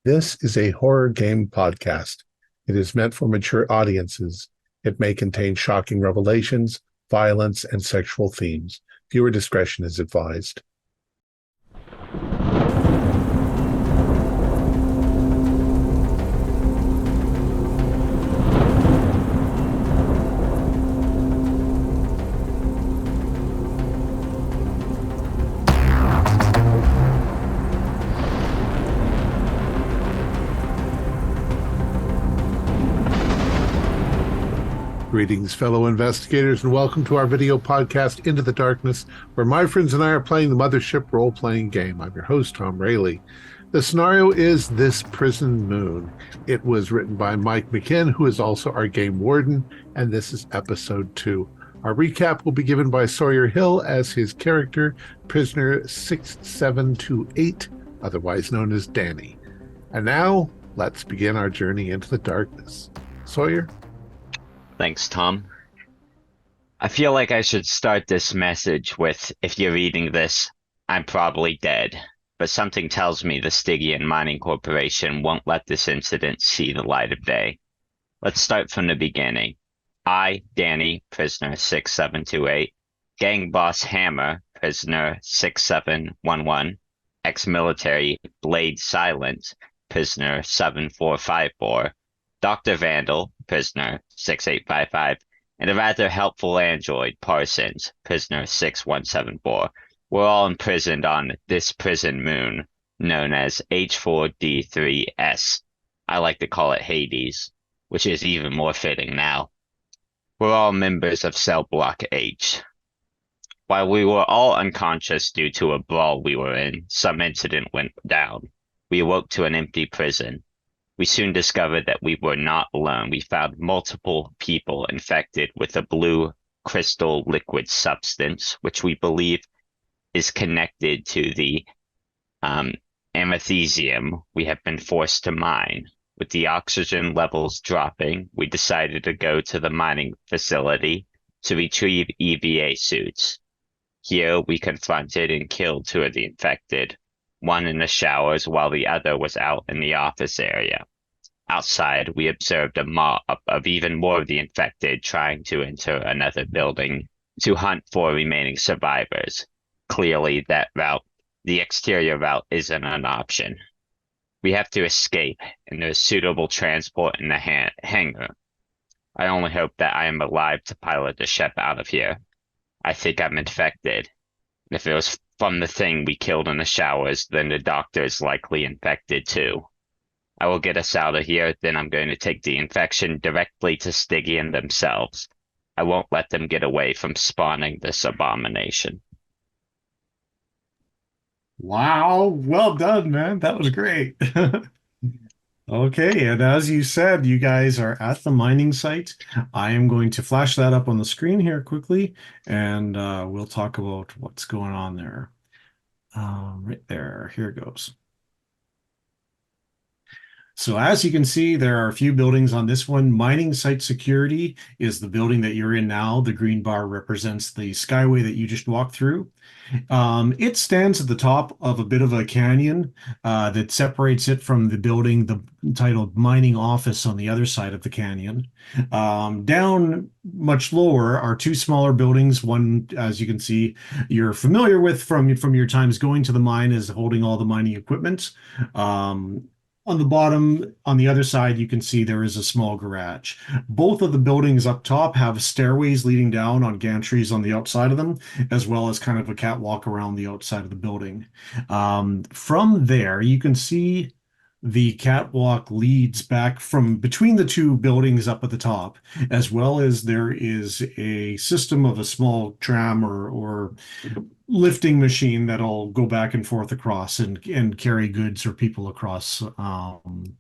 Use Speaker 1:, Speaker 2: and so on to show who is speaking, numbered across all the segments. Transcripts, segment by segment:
Speaker 1: This is a horror game podcast. It is meant for mature audiences. It may contain shocking revelations, violence, and sexual themes. Viewer discretion is advised. Greetings, fellow investigators, and welcome to our video podcast, Into the Darkness, where my friends and I are playing the Mothership role-playing game. I'm your host, Thom Raley. The scenario is This Prison Moon. It was written by McKen, who is also our game warden, and this is episode 2. Our recap will be given by Sawyer Hill as his character, Prisoner 6728, otherwise known as Danny. And now, let's begin our journey into the darkness. Sawyer?
Speaker 2: Thanks, Thom. I feel like I should start this message with, if you're reading this, I'm probably dead, but something tells me the Stygian Mining Corporation won't let this incident see the light of day. Let's start from the beginning. I, Danny, prisoner 6728, gang boss Hammer, prisoner 6711, ex-military Blade Silence, prisoner 7454, Dr. Vandal, prisoner 6855, and a rather helpful android, Parsons, prisoner 6174, were all imprisoned on this prison moon, known as H4D3S. I like to call it Hades, which is even more fitting now. We're all members of Cellblock H. While we were all unconscious due to a brawl we were in, some incident went down. We awoke to an empty prison. We soon discovered that we were not alone. We found multiple people infected with a blue crystal liquid substance, which we believe is connected to the amethesium we have been forced to mine. With the oxygen levels dropping, we decided to go to the mining facility to retrieve EVA suits. Here we confronted and killed 2 of the infected, one in the showers while the other was out in the office area. Outside, we observed a mob of even more of the infected trying to enter another building to hunt for remaining survivors. Clearly, that route, the exterior route, isn't an option. We have to escape, and there's suitable transport in the hangar. I only hope that I am alive to pilot the ship out of here. I think I'm infected. If it was from the thing we killed in the showers, then the doctor is likely infected too. I will get us out of here, then I'm going to take the infection directly to Stygian themselves. I won't let them get away from spawning this abomination.
Speaker 3: Wow, well done, man. That was great. Okay, and as you said, you guys are at the mining site. I am going to flash that up on the screen here quickly, and we'll talk about what's going on there. Right there, here it goes. So as you can see, there are a few buildings on this one. Mining site security is the building that you're in now. The green bar represents the skyway that you just walked through. It stands at the top of a bit of a canyon that separates it from the building, the titled mining office on the other side of the canyon. Down much lower are 2 smaller buildings. One, as you can see, you're familiar with from your times going to the mine, is holding all the mining equipment. On the bottom, on the other side, you can see there is a small garage. Both of the buildings up top have stairways leading down on gantries on the outside of them, as well as kind of a catwalk around the outside of the building. From there, you can see the catwalk leads back from between the 2 buildings up at the top, as well as there is a system of a small tram or lifting machine that'll go back and forth across and carry goods or people across on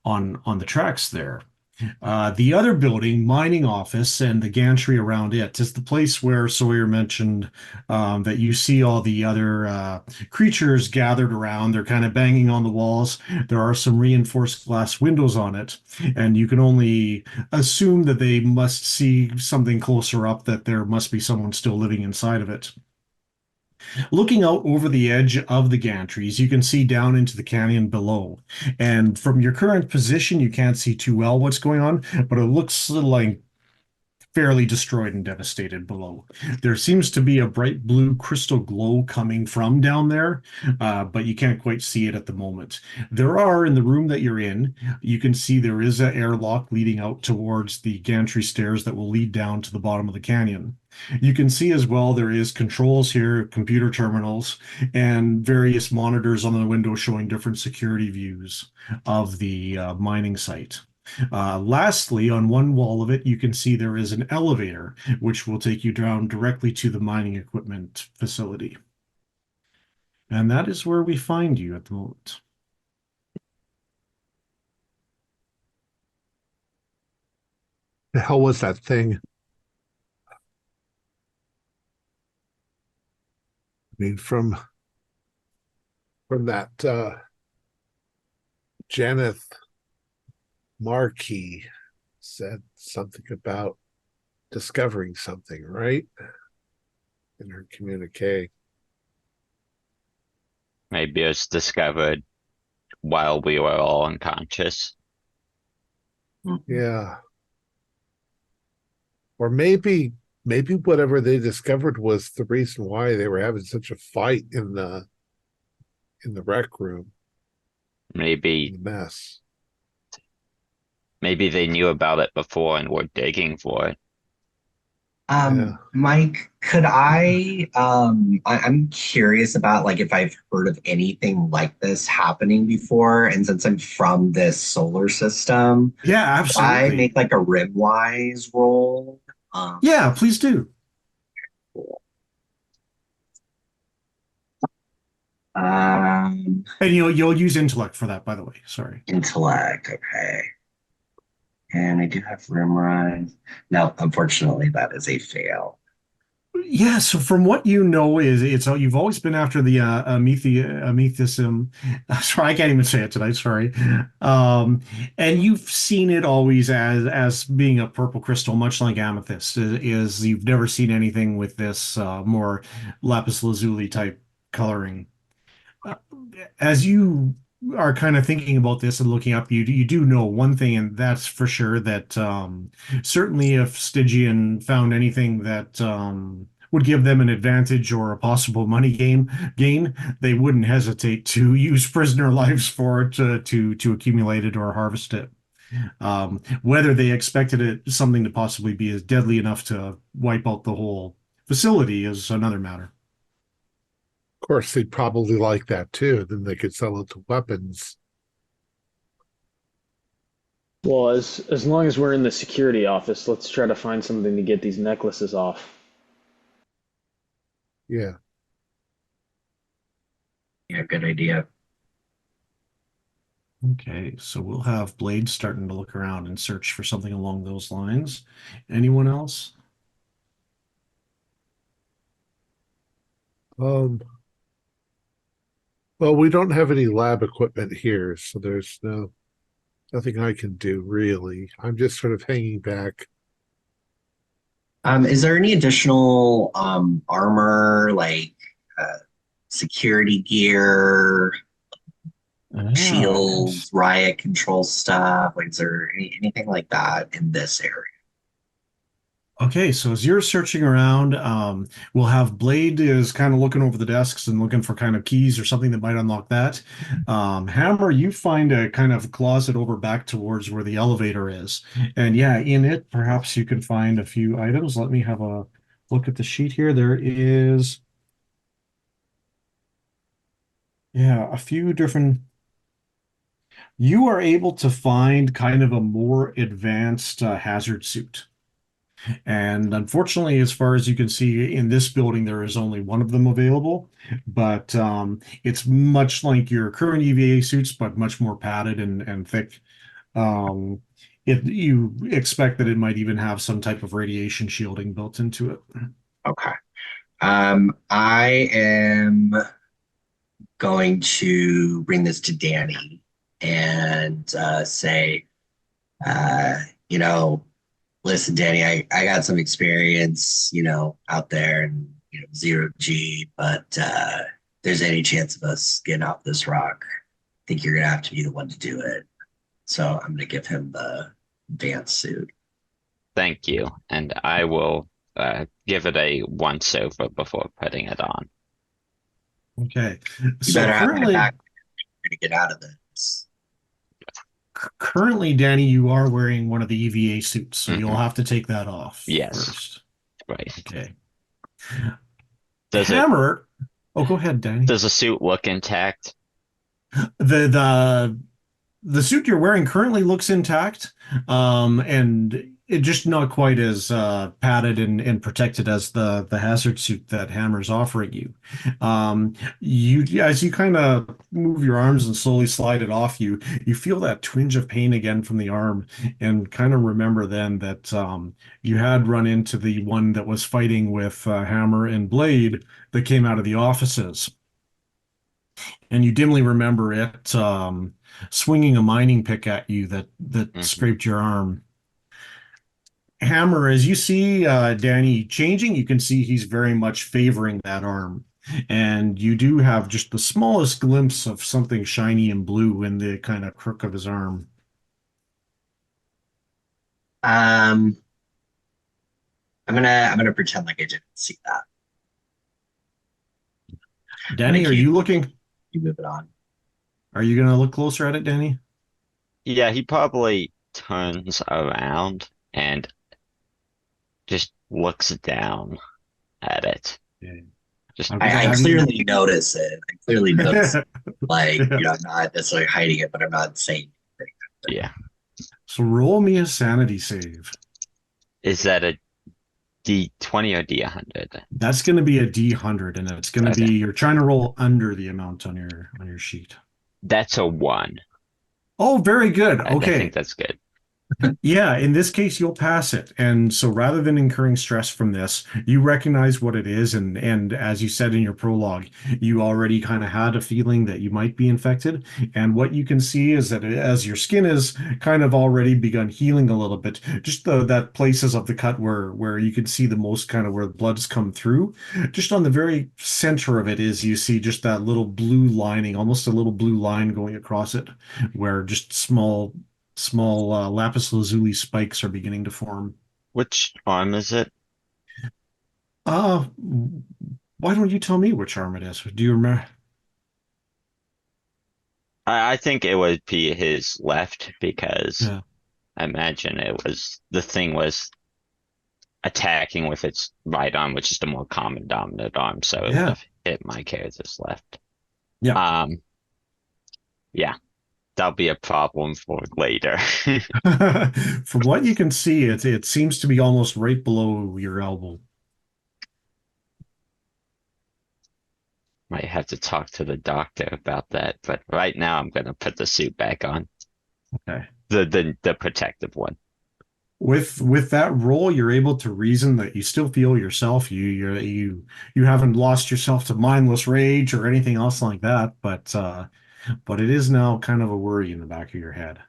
Speaker 3: the tracks there. The other building, mining office, and the gantry around it is the place where Sawyer mentioned that you see all the other creatures gathered around. They're kind of banging on the walls. There are some reinforced glass windows on it, and you can only assume that they must see something closer up, that there must be someone still living inside of it. Looking out over the edge of the gantries, you can see down into the canyon below. And from your current position, you can't see too well what's going on, but it looks like fairly destroyed and devastated below. There seems to be a bright blue crystal glow coming from down there, but you can't quite see it at the moment. There are, in the room that you're in, you can see there is an airlock leading out towards the gantry stairs that will lead down to the bottom of the canyon. You can see as well there is controls here, computer terminals, and various monitors on the window showing different security views of the mining site. Lastly, on one wall of it, you can see there is an elevator, which will take you down directly to the mining equipment facility. And that is where we find you at the moment.
Speaker 1: The hell was that thing? I mean, from that Janeth Markey said something about discovering something, right? In her communique.
Speaker 2: Maybe it was discovered while we were all unconscious.
Speaker 1: Yeah. Or maybe whatever they discovered was the reason why they were having such a fight in the rec room.
Speaker 2: Maybe
Speaker 1: The mess.
Speaker 2: maybe they knew about it before and were digging for it.
Speaker 1: Yeah.
Speaker 4: Mike, could I'm curious about like if I've heard of anything like this happening before, and since I'm from this solar system,
Speaker 3: Yeah,
Speaker 4: I
Speaker 3: absolutely.
Speaker 4: make like a Ribwise roll.
Speaker 3: Yeah, please do.
Speaker 4: Um,
Speaker 3: And you'll use intellect for that, by the way. Sorry.
Speaker 4: Intellect, okay. And I do have Rimrise. No, unfortunately, that is a fail.
Speaker 3: Yeah, so from what you know is you've always been after the amethysm. Sorry, I can't even say it tonight. Sorry, and you've seen it always as being a purple crystal, much like amethyst. Is you've never seen anything with this more lapis lazuli type coloring. Uh, as you are kind of thinking about this and looking up, you do know one thing, and that's for sure that certainly if Stygian found anything that would give them an advantage or a possible money gain, they wouldn't hesitate to use prisoner lives for it to accumulate it or harvest it. Whether they expected it something to possibly be as deadly enough to wipe out the whole facility is another matter.
Speaker 1: Of course, they'd probably like that too. Then they could sell it to weapons.
Speaker 5: Well, as long as we're in the security office, let's try to find something to get these necklaces off.
Speaker 1: Yeah.
Speaker 4: Yeah, good idea.
Speaker 3: Okay, so we'll have Blade starting to look around and search for something along those lines. Anyone else?
Speaker 1: Well, we don't have any lab equipment here, so there's nothing I can do really. I'm just sort of hanging back.
Speaker 4: Is there any additional armor, like security gear, shields, riot control stuff? Like, is there anything like that in this area?
Speaker 3: Okay, so as you're searching around, we'll have Blade is kind of looking over the desks and looking for kind of keys or something that might unlock that. Hammer, you find a kind of closet over back towards where the elevator is. And yeah, in it, perhaps you can find a few items. Let me have a look at the sheet here. There is, yeah, a few different. You are able to find kind of a more advanced hazard suit. And unfortunately, as far as you can see in this building, there is only one of them available. But it's much like your current EVA suits, but much more padded and thick. You expect that it might even have some type of radiation shielding built into it.
Speaker 4: Okay. I am going to bring this to Danny and say, you know, listen, Danny, I got some experience, out there, and zero G, but there's any chance of us getting off this rock, I think you're gonna have to be the one to do it. So I'm gonna give him the advanced suit.
Speaker 2: Thank you, and I will give it a once over before putting it on.
Speaker 3: Okay.
Speaker 4: You
Speaker 3: So
Speaker 4: better have my
Speaker 3: currently,
Speaker 4: back. You're gonna get out of this.
Speaker 3: currently, Danny, you are wearing one of the EVA suits, so you'll
Speaker 2: Mhm.
Speaker 3: have to take that off
Speaker 2: Yes.
Speaker 3: first.
Speaker 2: Right.
Speaker 3: Okay.
Speaker 2: Does it
Speaker 3: Hammer. Oh, go ahead, Danny.
Speaker 2: does the suit look intact?
Speaker 3: The the the suit you're wearing currently looks intact, and it just not quite as padded and protected as the hazard suit that Hammer's offering you. You as you kind of move your arms and slowly slide it off you, you feel that twinge of pain again from the arm, and kind of remember then that you had run into the one that was fighting with Hammer and Blade that came out of the offices. And you dimly remember it swinging a mining pick at you that
Speaker 2: Mhm.
Speaker 3: scraped your arm. Hammer, as you see Danny changing, you can see he's very much favoring that arm. And you do have just the smallest glimpse of something shiny and blue in the kind of crook of his arm.
Speaker 4: Um, I'm gonna pretend like I didn't see that.
Speaker 3: Danny, are you looking?
Speaker 4: You move it on.
Speaker 3: Are you going to look closer at it, Danny?
Speaker 2: Yeah, he probably turns around and just looks down at it.
Speaker 3: Yeah.
Speaker 2: Just
Speaker 3: Okay.
Speaker 4: I
Speaker 3: Have you-
Speaker 4: clearly notice it. I clearly notice it. Like, I'm not necessarily hiding it, but I'm not saying anything.
Speaker 2: yeah.
Speaker 3: So roll me a sanity save.
Speaker 2: Is that a D20 or D100?
Speaker 3: That's going to be a D100, and it's going to
Speaker 2: Okay.
Speaker 3: be you're trying to roll under the amount on your sheet.
Speaker 2: That's a 1.
Speaker 3: Oh, very good.
Speaker 2: I
Speaker 3: Okay.
Speaker 2: think that's good.
Speaker 3: Yeah, in this case, you'll pass it. And so rather than incurring stress from this, you recognize what it is. And as you said in your prologue, you already kind of had a feeling that you might be infected. And what you can see is that as your skin is kind of already begun healing a little bit, just that places of the cut where you can see the most kind of where the blood's come through, just on the very center of it is you see just that little blue lining, almost a little blue line going across it, where just small lapis lazuli spikes are beginning to form.
Speaker 2: Which arm is it?
Speaker 3: Uh, why don't you tell me which arm it is? Do you remember?
Speaker 2: I think it would be his left because
Speaker 3: Yeah.
Speaker 2: I imagine the thing was attacking with its right arm, which is the more common dominant arm, so it would
Speaker 3: Yeah.
Speaker 2: have hit my character's left.
Speaker 3: Yeah.
Speaker 2: Yeah, that'll be a problem for later.
Speaker 3: From what you can see, it seems to be almost right below your elbow.
Speaker 2: Might have to talk to the doctor about that, but right now I'm gonna put the suit back on.
Speaker 3: Okay.
Speaker 2: The protective one.
Speaker 3: With that roll, you're able to reason that you still feel yourself. You haven't lost yourself to mindless rage or anything else like that, but it is now kind of a worry in the back of your head.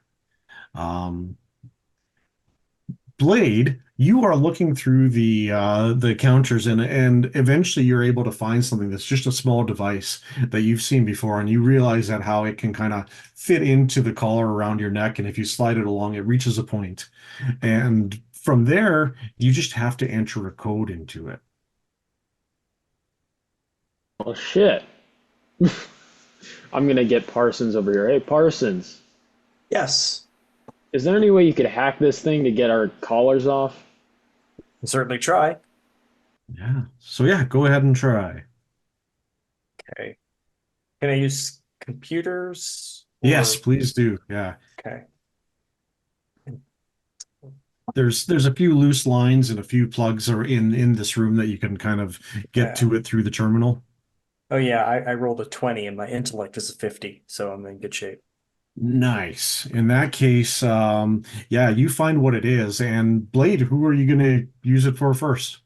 Speaker 3: Blade, you are looking through the counters and eventually you're able to find something that's just a small device that you've seen before, and you realize that how it can kind of fit into the collar around your neck, and if you slide it along, it reaches a point. And from there, you just have to enter a code into it.
Speaker 5: Oh shit. I'm gonna get Parsons over here. Hey Parsons,
Speaker 6: Yes,
Speaker 5: is there any way you could hack this thing to get our collars off?
Speaker 6: can certainly try.
Speaker 3: Yeah. So yeah, go ahead and try.
Speaker 6: Okay. Can I use computers?
Speaker 3: Yes,
Speaker 6: or-
Speaker 3: please do. Yeah.
Speaker 6: Okay.
Speaker 3: There's a few loose lines and a few plugs are in this room that you can kind of get to it through the terminal.
Speaker 6: Oh yeah, I rolled a 20 and my intellect is a 50, so I'm in good shape.
Speaker 3: Nice. In that case, yeah, you find what it is. And Blade, who are you going to use it for first?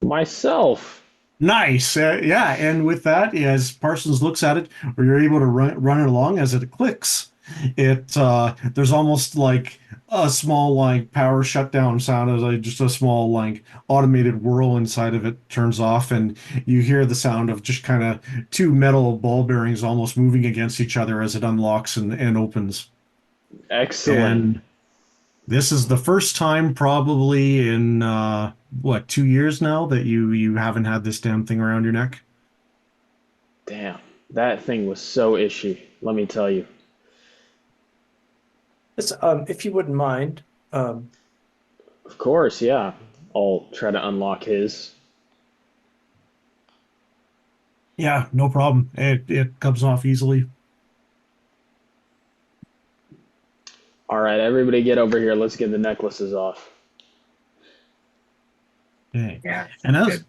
Speaker 5: Myself.
Speaker 3: Nice. Yeah. And with that, as Parsons looks at it, or you're able to run it along as it clicks, There's almost like a small like power shutdown sound as like just a small like automated whirl inside of it turns off, and you hear the sound of just kind of two metal ball bearings almost moving against each other as it unlocks and opens.
Speaker 5: Excellent.
Speaker 3: And this is the first time probably in what, 2 years now that you haven't had this damn thing around your neck.
Speaker 5: Damn, that thing was so ishy, let me tell you.
Speaker 6: If you wouldn't mind,
Speaker 5: Of course, yeah. I'll try to unlock his.
Speaker 3: Yeah, no problem. It comes off easily.
Speaker 5: All right, everybody get over here. Let's get the necklaces off.
Speaker 3: Okay.
Speaker 4: Yeah.
Speaker 3: And
Speaker 4: Good.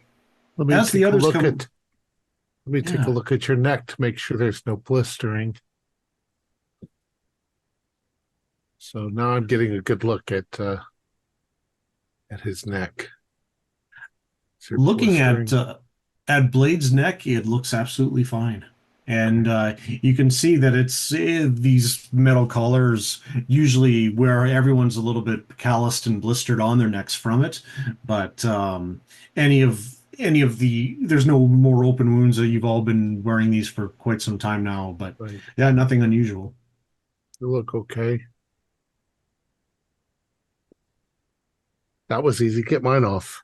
Speaker 1: Let me
Speaker 3: as the
Speaker 1: take a
Speaker 3: others
Speaker 1: look
Speaker 3: come,
Speaker 1: at let me take a
Speaker 3: Yeah.
Speaker 1: look at your neck to make sure there's no blistering. So now I'm getting a good look at his neck. Is there
Speaker 3: looking
Speaker 1: blistering?
Speaker 3: at Blade's neck, it looks absolutely fine. And you can see that it's these metal collars usually where everyone's a little bit calloused and blistered on their necks from it, but any of the there's no more open wounds. That You've all been wearing these for quite some time now, but
Speaker 1: Right.
Speaker 3: yeah, nothing unusual.
Speaker 1: You look okay. That was easy. Get mine off.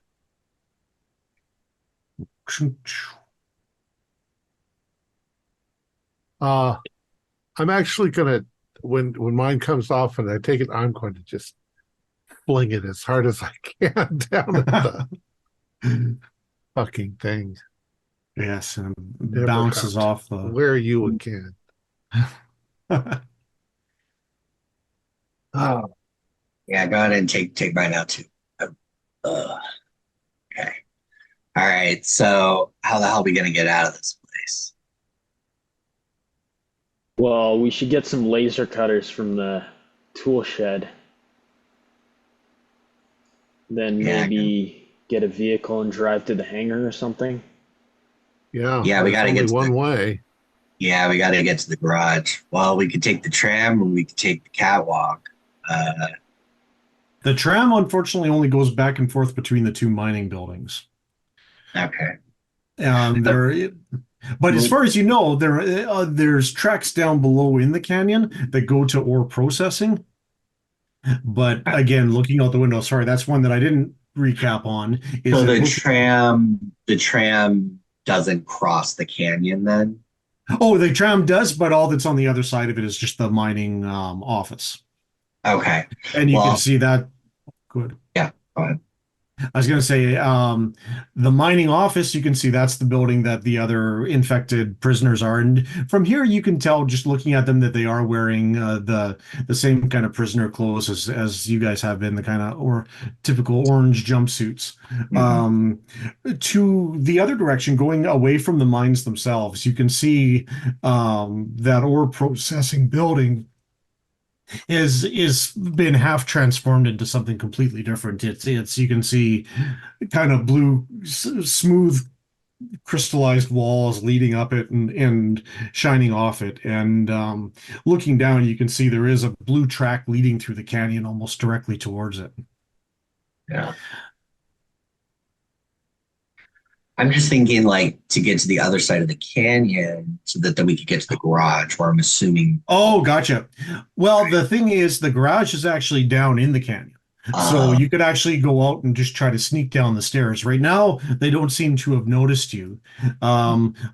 Speaker 1: Uh I'm actually gonna when mine comes off and I take it, I'm going to just fling it as hard as I can down at the fucking thing.
Speaker 3: Yes, and
Speaker 1: Never
Speaker 3: bounces
Speaker 1: have to
Speaker 3: off the.
Speaker 1: wear you again.
Speaker 4: Oh, yeah, go ahead and take mine out too. Okay. All right. So how the hell are we gonna get out of this place?
Speaker 5: Well, we should get some laser cutters from the tool shed. Then
Speaker 4: Yeah,
Speaker 5: maybe get a vehicle and drive to the hangar or something.
Speaker 1: Yeah,
Speaker 4: yeah, we
Speaker 1: there's
Speaker 4: gotta
Speaker 1: only
Speaker 4: get to
Speaker 1: one
Speaker 4: the
Speaker 1: way.
Speaker 4: yeah, we gotta get to the garage. Well, we could take the tram or we could take the catwalk.
Speaker 3: The tram, unfortunately, only goes back and forth between the two mining buildings.
Speaker 4: Okay.
Speaker 3: There, but as
Speaker 4: Well,
Speaker 3: far as you know, there's tracks down below in the canyon that go to ore processing. But again, looking out the window, sorry, that's one that I didn't recap on. Is
Speaker 4: so
Speaker 3: that
Speaker 4: the
Speaker 3: looking?
Speaker 4: tram doesn't cross the canyon then?
Speaker 3: Oh, the tram does, but all that's on the other side of it is just the mining office,
Speaker 4: Okay.
Speaker 3: and you can
Speaker 4: Well,
Speaker 3: see that. Good.
Speaker 4: yeah, go ahead.
Speaker 3: I was going to say, the mining office, you can see that's the building that the other infected prisoners are. And from here, you can tell just looking at them that they are wearing the same kind of prisoner clothes as you guys have been, the kind of or typical orange jumpsuits.
Speaker 4: Mhm.
Speaker 3: Um, to the other direction, going away from the mines themselves, you can see that ore processing building is been half transformed into something completely different. It's you can see kind of blue, smooth, crystallized walls leading up it and shining off it. And looking down, you can see there is a blue track leading through the canyon almost directly towards it.
Speaker 4: Yeah. I'm just thinking like to get to the other side of the canyon so that then we could get to the garage where I'm assuming
Speaker 3: Oh, gotcha. Well, the thing is, the garage is actually down in the canyon. So
Speaker 4: uh
Speaker 3: you could actually go out and just try to sneak down the stairs. Right now, they don't seem to have noticed you.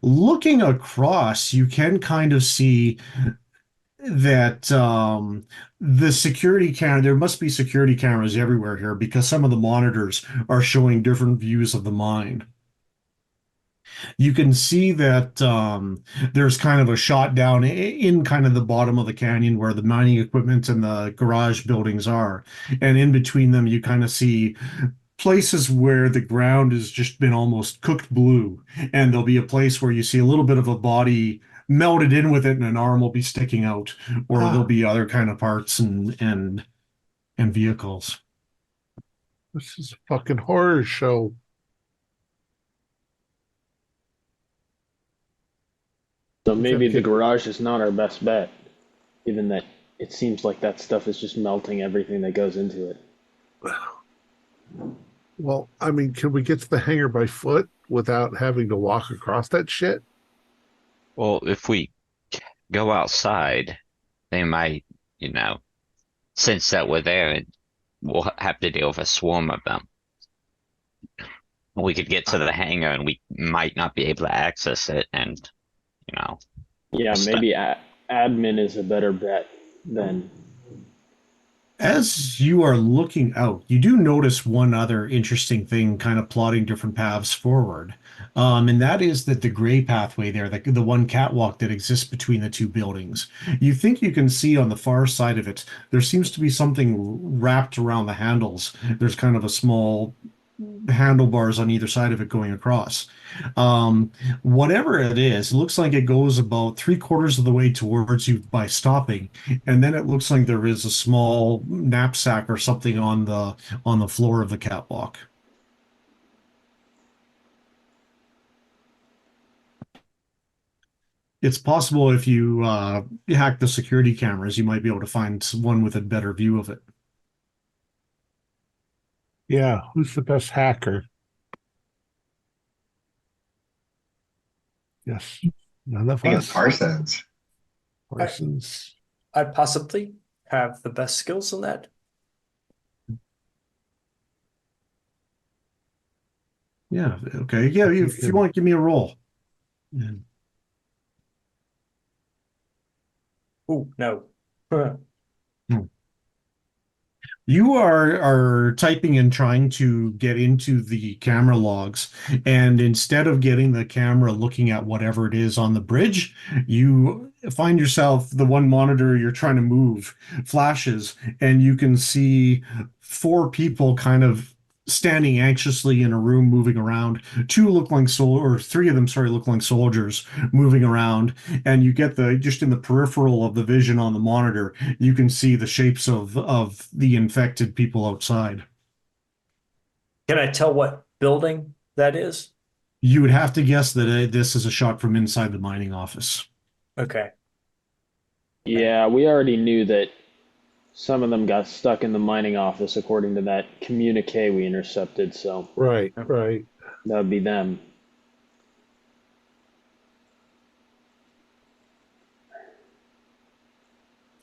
Speaker 3: Looking across, you can kind of see that the security camera, there must be security cameras everywhere here because some of the monitors are showing different views of the mine. You can see that there's kind of a shot down in kind of the bottom of the canyon where the mining equipment and the garage buildings are. And in between them, you kind of see places where the ground has just been almost cooked blue. And there'll be a place where you see a little bit of a body melted in with it and an arm will be sticking out, or there'll
Speaker 1: Ah,
Speaker 3: be other kind of parts and vehicles.
Speaker 1: this is a fucking horror show.
Speaker 5: So
Speaker 1: We gotta
Speaker 5: maybe the
Speaker 1: get
Speaker 5: garage is not our best bet. given that it seems like that stuff is just melting everything that goes into it.
Speaker 1: Well, I mean, can we get to the hangar by foot without having to walk across that shit?
Speaker 2: Well, if we go outside, they might, sense that we're there and we'll have to deal with a swarm of them. We could get to the hangar and we might not be able to access it and, you know,
Speaker 5: Yeah, maybe admin is a better bet than.
Speaker 3: As you are looking out, you do notice one other interesting thing kind of plotting different paths forward. And that is that the gray pathway there, the one catwalk that exists between the two buildings, you think you can see on the far side of it, there seems to be something wrapped around the handles. There's kind of a small handlebars on either side of it going across. Whatever it is, it looks like it goes about 3/4 of the way towards you by stopping, and then it looks like there is a small knapsack or something on the floor of the catwalk. It's possible if you hack the security cameras, you might be able to find one with a better view of it.
Speaker 1: Yeah, who's the best hacker? Yes, none of
Speaker 4: I think it's
Speaker 1: us.
Speaker 4: Parsons.
Speaker 1: Parsons.
Speaker 6: I possibly have the best skills in that.
Speaker 3: Yeah, okay. Yeah, if you want, give me a roll. Yeah.
Speaker 6: Ooh, no.
Speaker 3: You are typing and trying to get into the camera logs, and instead of getting the camera looking at whatever it is on the bridge, you find yourself the one monitor you're trying to move flashes, and you can see four people kind of standing anxiously in a room moving around. Two look like or three of them, sorry, look like soldiers moving around, and you get the just in the peripheral of the vision on the monitor you can see the shapes of the infected people outside.
Speaker 6: Can I tell what building that is?
Speaker 3: You would have to guess that this is a shot from inside the mining office.
Speaker 6: Okay.
Speaker 5: Yeah, we already knew that some of them got stuck in the mining office according to that communique we intercepted, so
Speaker 1: Right, right.
Speaker 5: that would be them.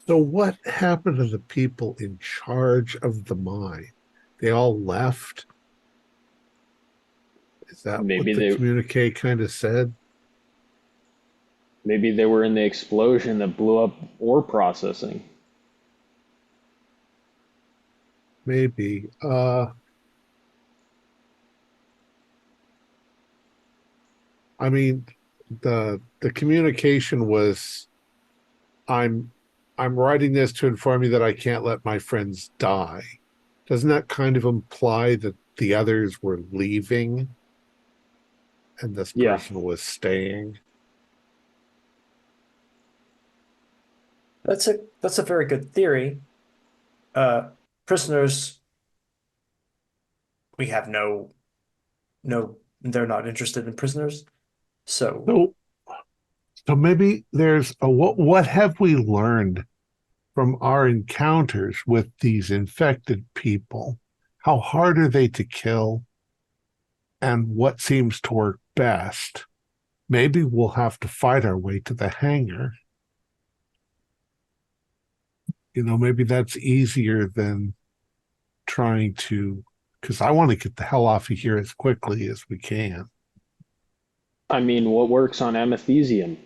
Speaker 1: So what happened to the people in charge of the mine? They all left? Is that
Speaker 5: Maybe
Speaker 1: what the
Speaker 5: they
Speaker 1: communique kind of said?
Speaker 5: maybe they were in the explosion that blew up ore processing.
Speaker 1: Maybe. I mean, the communication was, I'm I'm writing this to inform you that I can't let my friends die. Doesn't that kind of imply that the others were leaving and this
Speaker 5: Yeah.
Speaker 1: person was staying?
Speaker 6: That's a very good theory. Prisoners, we have no, they're not interested in prisoners. So
Speaker 1: So so maybe there's a what have we learned from our encounters with these infected people? How hard are they to kill? And what seems to work best? Maybe we'll have to fight our way to the hangar. Maybe that's easier than trying to, because I want to get the hell off of here as quickly as we can.
Speaker 5: I mean, what works on amethesium?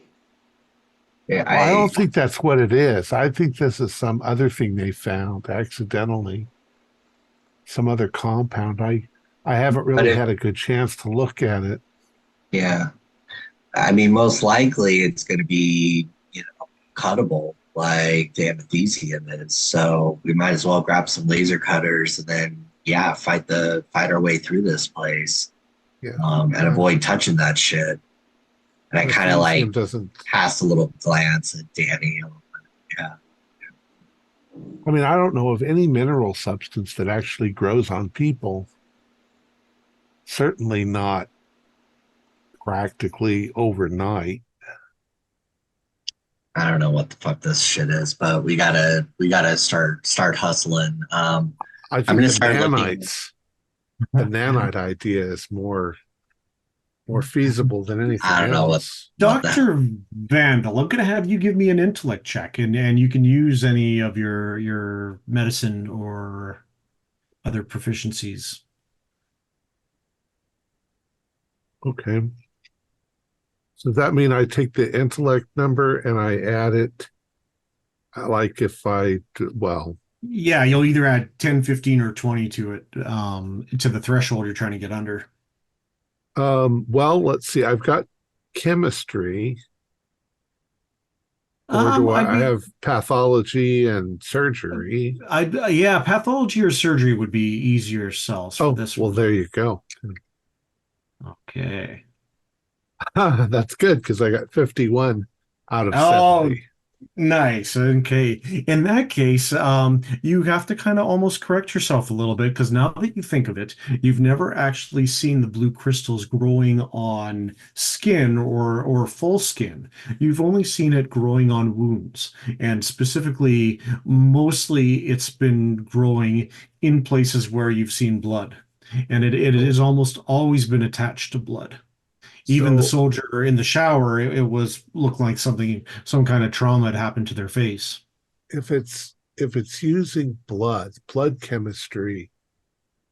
Speaker 4: Yeah,
Speaker 1: Well, I don't think that's what it is. I think this is some other thing they found accidentally, some other compound. I haven't really had a good chance to look at it.
Speaker 4: yeah. I mean, most likely it's going to be, cuttable like the amethesium is. So we might as well grab some laser cutters and then, yeah, fight our way through this place,
Speaker 1: Yeah.
Speaker 4: and avoid touching that shit. And I kind of like
Speaker 1: doesn't.
Speaker 4: cast a little glance at Danny. Yeah.
Speaker 1: I mean, I don't know of any mineral substance that actually grows on people. Certainly not practically overnight.
Speaker 4: I don't know what the fuck this shit is, but we gotta start hustling.
Speaker 1: I
Speaker 4: I'm
Speaker 1: think
Speaker 4: gonna
Speaker 1: the
Speaker 4: start looking.
Speaker 1: the nanite idea is more feasible than
Speaker 4: I
Speaker 1: anything
Speaker 4: don't know
Speaker 1: else.
Speaker 4: what the hell.
Speaker 3: Dr. Vandal, I'm going to have you give me an intellect check, and you can use any of your medicine or other proficiencies.
Speaker 1: Okay. So does that mean I take the intellect number and I add it, like if well,
Speaker 3: Yeah, you'll either add 10, 15, or 20 to it, to the threshold you're trying to get under.
Speaker 1: well, let's see. I've got chemistry, or do
Speaker 3: I'd
Speaker 1: I
Speaker 3: be,
Speaker 1: have pathology and surgery?
Speaker 3: yeah, pathology or surgery would be easier sells for
Speaker 1: Oh,
Speaker 3: this
Speaker 1: well,
Speaker 3: one.
Speaker 1: there you go.
Speaker 3: Okay.
Speaker 1: That's good because I got 51 out of
Speaker 3: Oh,
Speaker 1: 70.
Speaker 3: nice. Okay. In that case, you have to kind of almost correct yourself a little bit because now that you think of it, you've never actually seen the blue crystals growing on skin or full skin. You've only seen it growing on wounds, and specifically, mostly it's been growing in places where you've seen blood, and it
Speaker 1: Oh,
Speaker 3: has almost always been attached to blood. Even the
Speaker 1: so
Speaker 3: soldier in the shower, it was looked like some kind of trauma had happened to their face.
Speaker 1: if it's using blood chemistry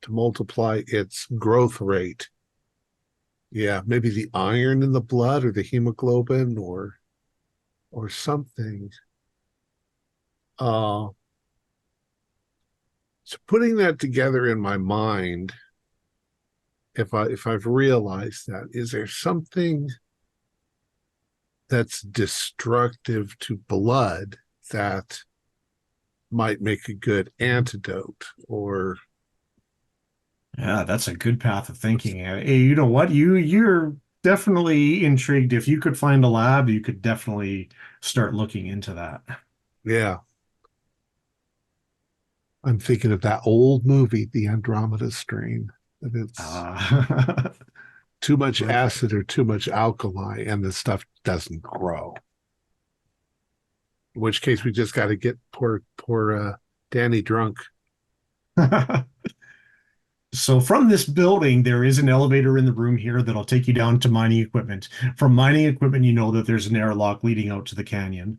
Speaker 1: to multiply its growth rate, yeah, maybe the iron in the blood or the hemoglobin or something. Uh, so putting that together in my mind, if I've realized that, is there something that's destructive to blood that might make a good antidote? Or
Speaker 3: Yeah, that's a good path of thinking. Hey, you know what? You're definitely intrigued. If you could find a lab, you could definitely start looking into that.
Speaker 1: yeah, I'm thinking of that old movie, The Andromeda Strain, that it's
Speaker 3: Uh,
Speaker 1: too much
Speaker 3: but
Speaker 1: acid or too much alkali and the stuff doesn't grow. In which case we just got to get poor Danny drunk.
Speaker 3: So from this building, there is an elevator in the room here that'll take you down to mining equipment. From mining equipment, you know that there's an airlock leading out to the canyon.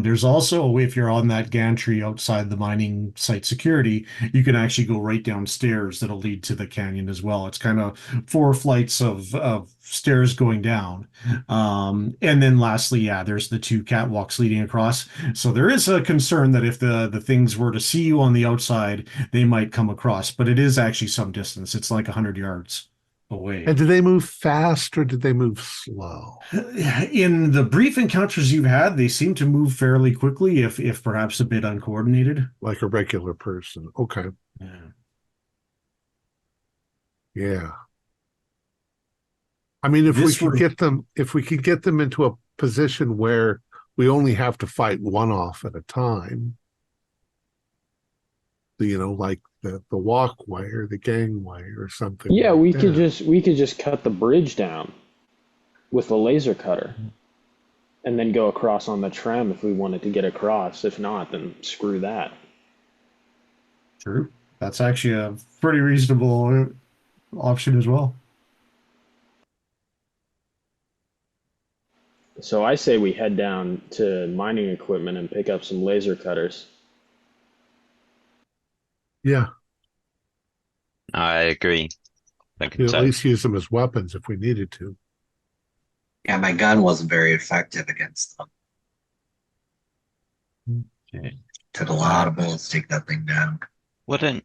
Speaker 3: There's also, if you're on that gantry outside the mining site security, you can actually go right downstairs that'll lead to the canyon as well. It's kind of four flights of stairs going down. And then lastly, yeah, there's the two catwalks leading across. So there is a concern that if the things were to see you on the outside, they might come across, but it is actually some distance. It's like 100 yards
Speaker 1: And
Speaker 3: away.
Speaker 1: did they move fast or did they move slow?
Speaker 3: In the brief encounters you've had, they seem to move fairly quickly, if perhaps a bit uncoordinated.
Speaker 1: Like a regular person. Okay.
Speaker 3: Yeah.
Speaker 1: Yeah. I mean, if we
Speaker 3: This
Speaker 1: could
Speaker 3: were
Speaker 1: get them, if we could get them into a position where we only have to fight one off at a time, like the walkway or the gangway or something
Speaker 5: Yeah,
Speaker 1: like that.
Speaker 5: we could just cut the bridge down with a laser cutter and then go across on the tram if we wanted to get across. If not, then screw that.
Speaker 3: true. That's actually a pretty reasonable option as well.
Speaker 5: So I say we head down to mining equipment and pick up some laser cutters.
Speaker 1: Yeah.
Speaker 2: I agree. Think
Speaker 1: At
Speaker 2: so.
Speaker 1: least use them as weapons if we needed to.
Speaker 4: Yeah, my gun wasn't very effective against them.
Speaker 3: Okay.
Speaker 4: Took a lot of bullets to take that thing down.
Speaker 2: Wouldn't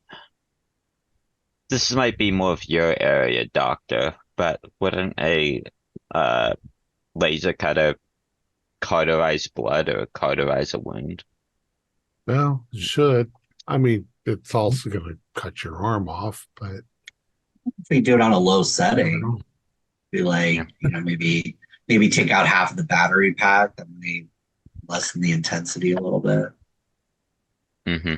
Speaker 2: this might be more of your area, Doctor, but wouldn't a uh laser cutter cauterize blood or cauterize a wound?
Speaker 1: Well, it should. I mean, it's also going to cut your arm off, but
Speaker 4: If we do it on a low
Speaker 1: I don't
Speaker 4: setting,
Speaker 1: know.
Speaker 4: be
Speaker 2: Yeah.
Speaker 4: like, maybe take out half of the battery pack and maybe lessen the intensity a little bit.
Speaker 2: hmm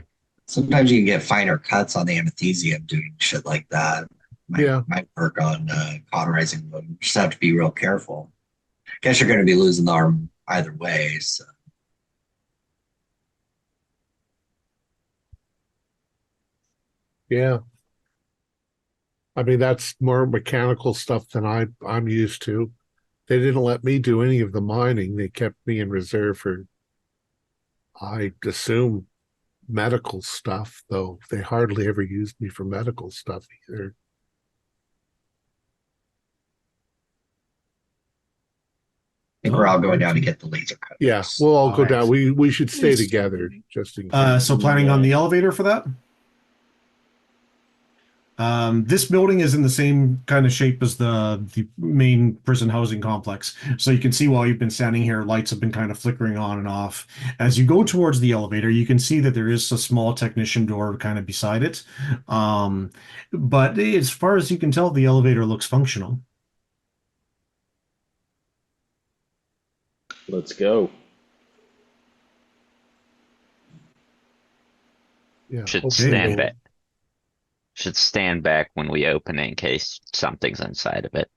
Speaker 4: Sometimes you can get finer cuts on the anesthesium doing shit like that.
Speaker 1: Yeah.
Speaker 4: Might work on cauterizing them. Just have to be real careful. Guess you're going to be losing the arm either way. So
Speaker 1: Yeah. I mean, that's more mechanical stuff than I'm used to. They didn't let me do any of the mining. They kept me in reserve for, I assume, medical stuff, though they hardly ever used me for medical stuff either.
Speaker 4: I think we're all going down to get the laser cutters.
Speaker 1: Yeah, we'll all go
Speaker 3: Alright.
Speaker 1: down. We should stay
Speaker 3: It's-
Speaker 1: together just in case.
Speaker 3: So planning on the elevator for that? This building is in the same kind of shape as the main prison housing complex. So you can see while you've been standing here, lights have been kind of flickering on and off. As you go towards the elevator, you can see that there is a small technician door kind of beside it. But as far as you can tell, the elevator looks functional.
Speaker 5: Let's go.
Speaker 1: Yeah,
Speaker 2: Should
Speaker 1: hopefully
Speaker 2: stand
Speaker 1: we'll-
Speaker 2: back. Should stand back when we open it in case something's inside of it.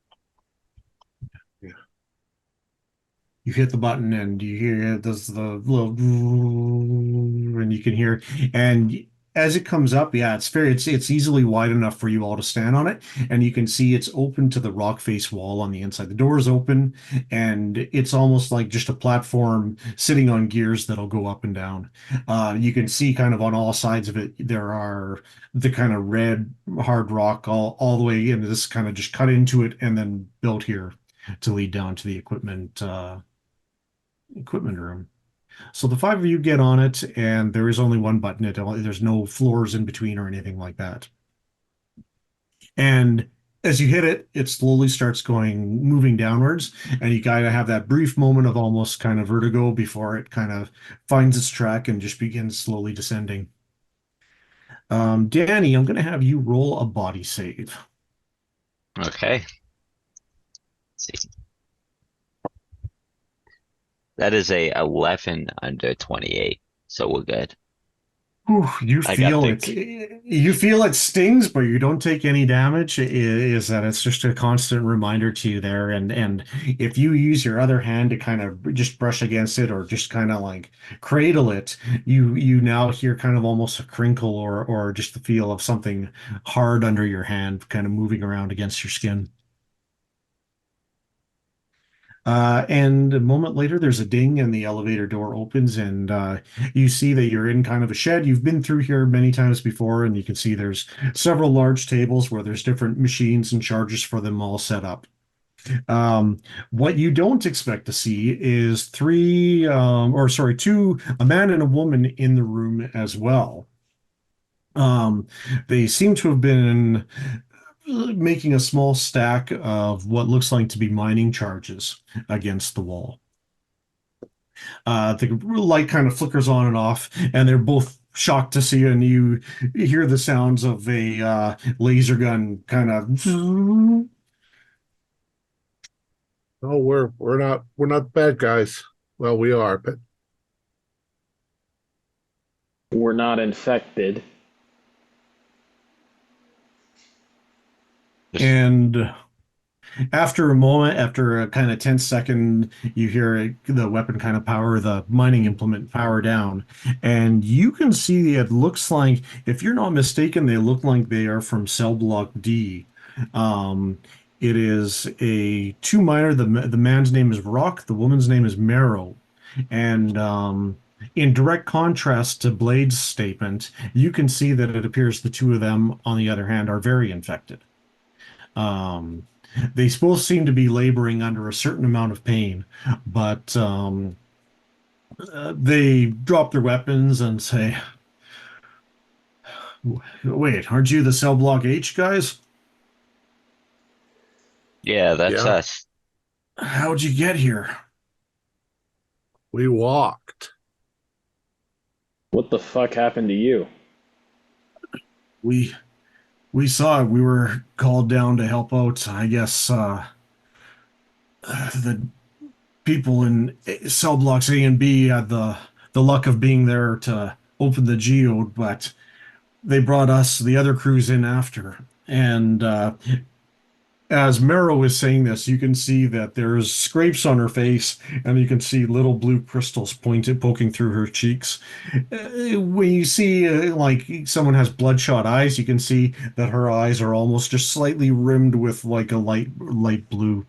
Speaker 3: You hit the button and you hear it does the little and you can hear, and as it comes up, yeah, it's easily wide enough for you all to stand on it, and you can see it's open to the rock face wall on the inside. The door is open, and it's almost like just a platform sitting on gears that'll go up and down. You can see kind of on all sides of it there are the kind of red hard rock all the way in. This kind of just cut into it and then built here to lead down to the equipment room. So the five of you get on it, and there is only one button. There's no floors in between or anything like that. And as you hit it, it slowly starts moving downwards, and you gotta have that brief moment of almost kind of vertigo before it kind of finds its track and just begins slowly descending. Danny, I'm gonna have you roll a body save.
Speaker 2: Okay. Let's see. That is a 11 under 28, so we're good.
Speaker 3: Whew, you
Speaker 2: I got
Speaker 3: feel
Speaker 2: the-
Speaker 3: it. You feel it stings, but you don't take any damage. Is that it's just a constant reminder to you there, and if you use your other hand to kind of just brush against it or just kind of like cradle it, you now hear kind of almost a crinkle or just the feel of something hard under your hand, kind of moving around against your skin. And a moment later, there's a ding and the elevator door opens, and you see that you're in kind of a shed. You've been through here many times before, and you can see there's several large tables where there's different machines and chargers for them all set up. What you don't expect to see is two, a man and a woman in the room as well. They seem to have been making a small stack of what looks like to be mining charges against the wall. The light kind of flickers on and off, and they're both shocked to see you, and you hear the sounds of a laser gun kind of.
Speaker 1: Oh, we're not bad guys. Well, we are, but
Speaker 5: We're not infected.
Speaker 3: And after a moment, after a kind of 10-second, you hear the weapon kind of power, the mining implement power down. And you can see it looks like, if you're not mistaken, they look like they are from Cellblock D. It is a two miner. The man's name is Rock. The woman's name is Marrow. And in direct contrast to Blade's statement, you can see that it appears the two of them, on the other hand, are very infected. They both seem to be laboring under a certain amount of pain, but they drop their weapons and say, "Wait, aren't you the Cell Block H guys?
Speaker 2: Yeah, that's
Speaker 1: Yeah.
Speaker 2: us.
Speaker 3: How'd you get here?"
Speaker 1: we walked.
Speaker 5: What the fuck happened to you?
Speaker 3: We saw it. We were called down to help out. I guess the people in cell blocks A and B had the luck of being there to open the geode, but they brought us the other crews in after. And as Mero is saying this, you can see that there's scrapes on her face, and you can see little blue crystals poking through her cheeks. When you see like someone has bloodshot eyes, you can see that her eyes are almost just slightly rimmed with like a light blue.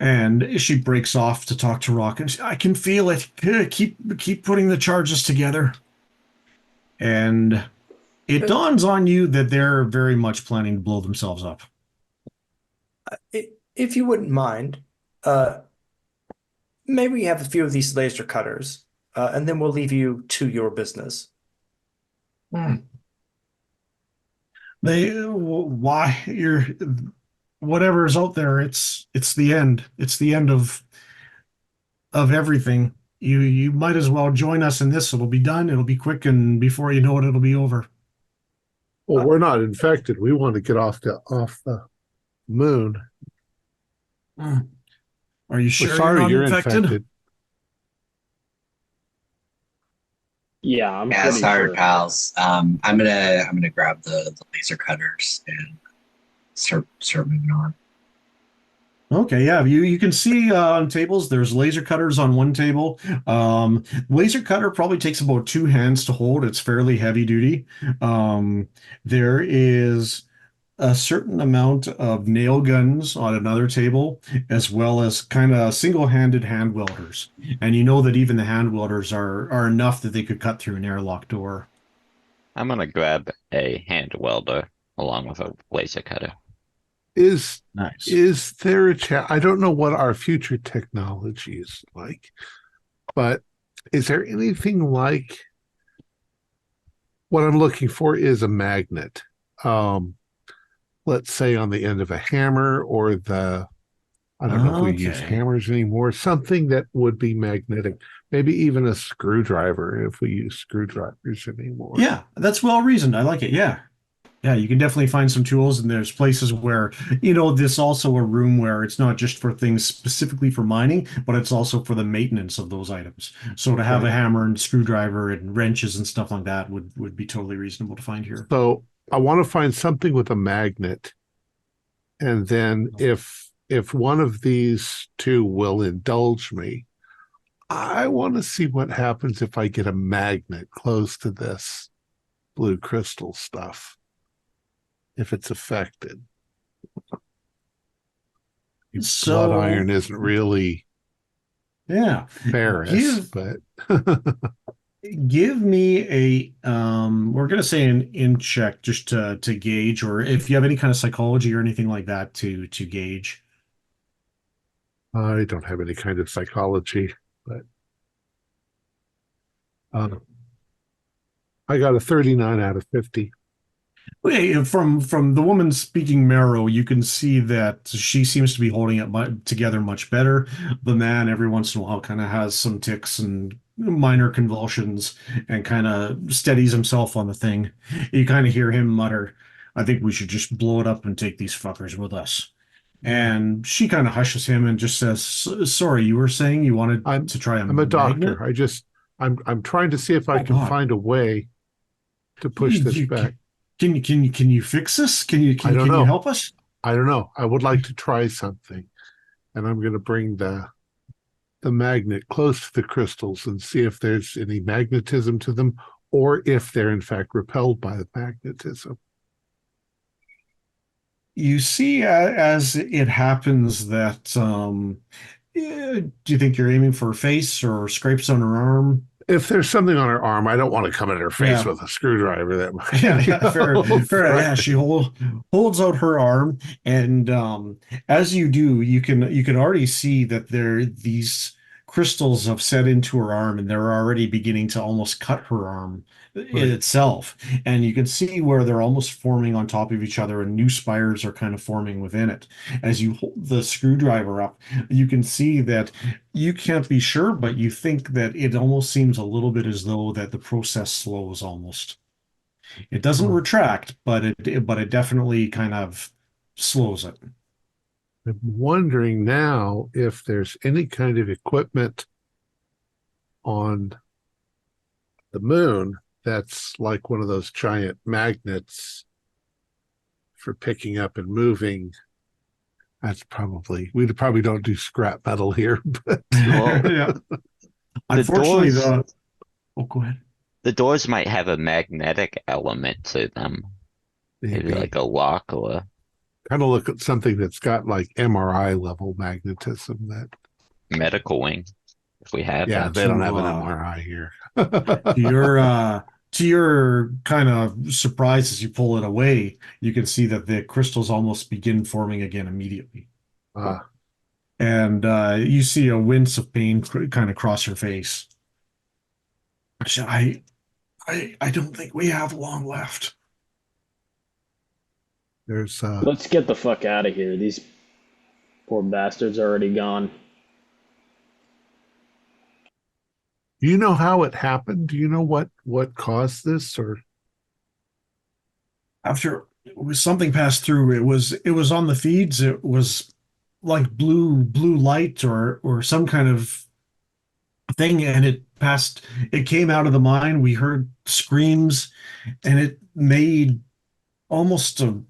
Speaker 3: And she breaks off to talk to Rock, and I can feel it. Keep putting the charges together. And it dawns on you that they're very much planning to blow themselves up.
Speaker 6: If you wouldn't mind, maybe we have a few of these laser cutters, and then we'll leave you to your business.
Speaker 3: Why you're whatever is out there, it's the end. It's the end of everything. You might as well join us in this. It'll be done. It'll be quick, and before you know it, it'll be over.
Speaker 1: Well, we're not infected. We want to get off the moon.
Speaker 3: Are you sure
Speaker 1: We're sorry
Speaker 3: you're
Speaker 1: you're
Speaker 3: not
Speaker 1: infected.
Speaker 5: Yeah, I'm
Speaker 4: Yeah,
Speaker 5: pretty
Speaker 4: sorry,
Speaker 5: sure.
Speaker 4: pals. I'm gonna grab the laser cutters and start moving on.
Speaker 3: Okay, yeah, you can see on tables there's laser cutters on one table. Laser cutter probably takes about two hands to hold. It's fairly heavy duty. There is a certain amount of nail guns on another table, as well as kind of single-handed hand welders. And you know that even the hand welders are enough that they could cut through an airlock door.
Speaker 2: I'm gonna grab a hand welder along with a laser cutter.
Speaker 3: Nice.
Speaker 1: Is there a chat? I don't know what our future technology is like, but is there anything like what I'm looking for is a magnet? Let's say on the end of a hammer or I don't know if we use
Speaker 3: Okay.
Speaker 1: hammers anymore, something that would be magnetic, maybe even a screwdriver if we use screwdrivers anymore.
Speaker 3: Yeah, that's well reasoned. I like it. Yeah. Yeah, you can definitely find some tools, and there's places where, this also a room where it's not just for things specifically for mining, but it's also for the maintenance of those items. So to have a
Speaker 1: Right.
Speaker 3: hammer and screwdriver and wrenches and stuff like that would be totally reasonable to find here.
Speaker 1: So I want to find something with a magnet. And then if one of these two will indulge me, I want to see what happens if I get a magnet close to this blue crystal stuff, if it's affected.
Speaker 3: So,
Speaker 1: Blood iron isn't really
Speaker 3: yeah,
Speaker 1: ferrous, but
Speaker 3: give me a we're gonna say an in check just to gauge, or if you have any kind of psychology or anything like that to gauge.
Speaker 1: I don't have any kind of psychology, but I got a 39 out of 50.
Speaker 3: Okay, from the woman speaking Marrow, you can see that she seems to be holding it together much better. The man, every once in a while, kind of has some tics and minor convulsions and kind of steadies himself on the thing. You kind of hear him mutter, "I think we should just blow it up and take these fuckers with us." And she kind of hushes him and just says, "Sorry, you were saying you wanted to try a
Speaker 1: I'm a
Speaker 3: magnet?"
Speaker 1: doctor. I'm trying to see if I can
Speaker 3: God.
Speaker 1: find a way to push this back.
Speaker 3: Can you fix this? Can you help us?
Speaker 1: I don't know. I would like to try something, and I'm going to bring the magnet close to the crystals and see if there's any magnetism to them, or if they're in fact repelled by the magnetism.
Speaker 3: You see, as it happens that do you think you're aiming for her face or scrapes on her arm?
Speaker 1: If there's something on her arm, I don't want to come at her face
Speaker 3: Yeah.
Speaker 1: with a screwdriver. That might,
Speaker 3: Yeah, fair. Yeah, she holds out her arm, and as you do, you can already see that these crystals have set into her arm, and they're already beginning to almost cut her arm in itself. And you can see where they're almost forming on top of each other, and new spires are kind of forming within it. As you hold the screwdriver up, you can see that you can't be sure, but you think that it almost seems a little bit as though that the process slows almost. It doesn't retract, but it definitely kind of slows it.
Speaker 1: I'm wondering now if there's any kind of equipment on the moon that's like one of those giant magnets for picking up and moving. That's probably, we probably don't do scrap metal here, but
Speaker 3: Yeah. Unfortunately,
Speaker 2: doors-
Speaker 3: oh, go ahead.
Speaker 2: The doors might have a magnetic element to them. Maybe
Speaker 1: maybe
Speaker 2: like a lock or
Speaker 1: kind of look at something that's got like MRI level magnetism. That
Speaker 2: medical wing, if we have
Speaker 1: yeah,
Speaker 2: that.
Speaker 1: they don't have an MRI here.
Speaker 3: To your kind of surprise as you pull it away, you can see that the crystals almost begin forming again immediately.
Speaker 1: Ah,
Speaker 3: And you see a wince of pain kind of cross your face. I don't think we have long left.
Speaker 1: there's
Speaker 5: Let's get the fuck out of here. These poor bastards are already gone.
Speaker 1: do you know how it happened? Do you know what caused this? Or
Speaker 3: After it was something passed through, it was on the feeds. It was like blue light or some kind of thing, and it came out of the mine. We heard screams, and it made almost a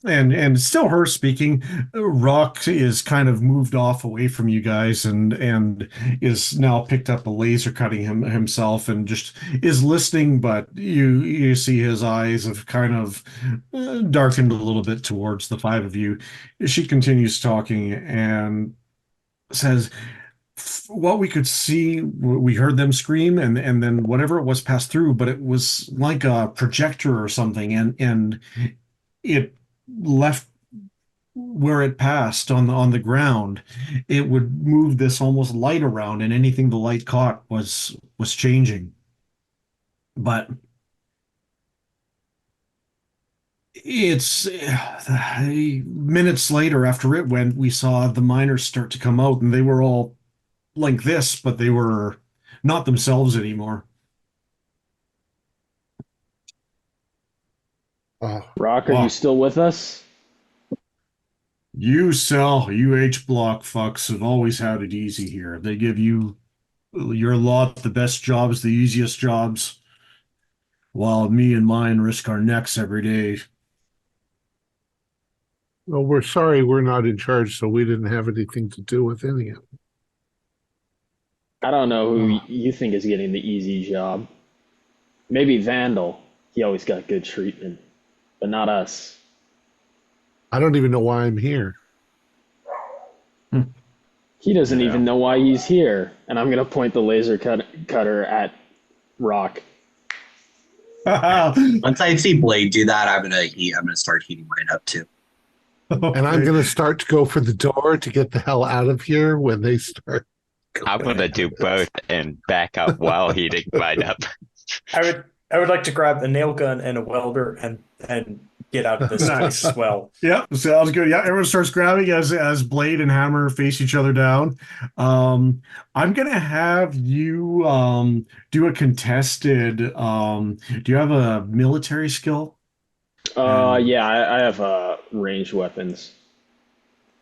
Speaker 3: and it's still her speaking. Rock is kind of moved off away from you guys and is now picked up a laser cutting himself and just is listening, but you see his eyes have kind of darkened a little bit towards the five of you. She continues talking and says, what we could see, we heard them scream, and then whatever it was passed through, but it was like a projector or something, and it left where it passed on the ground. It would move this almost light around, and anything the light caught was changing. But it's minutes later after it went, we saw the miners start to come out, and they were all like this, but they were not themselves anymore.
Speaker 5: Rock, are
Speaker 3: Wow.
Speaker 5: you still with us?
Speaker 3: You block fucks have always had it easy here. They give your lot the best jobs, the easiest jobs, while me and mine risk our necks every day.
Speaker 1: well, we're sorry we're not in charge, so we didn't have anything to do with any of it.
Speaker 5: I don't know who you think is getting the easy job. Maybe Vandal. He always got good treatment, but not us.
Speaker 1: I don't even know why I'm here.
Speaker 5: He doesn't
Speaker 3: Yeah.
Speaker 5: even know why he's here. And I'm gonna point the laser cutter at Rock.
Speaker 4: Once I see Blade do that, I'm gonna start heating mine up too.
Speaker 1: And I'm going to start to go for the door to get the hell out of here when they start.
Speaker 2: I'm gonna do both and back up while heating mine up.
Speaker 6: I would like to grab a nail gun and a welder and get out of this
Speaker 3: Nice.
Speaker 6: place as well.
Speaker 3: Yeah, sounds good. Yeah, everyone starts grabbing as Blade and Hammer face each other down. I'm gonna have you do a contested. Do you have a military skill?
Speaker 5: Yeah, I have ranged weapons.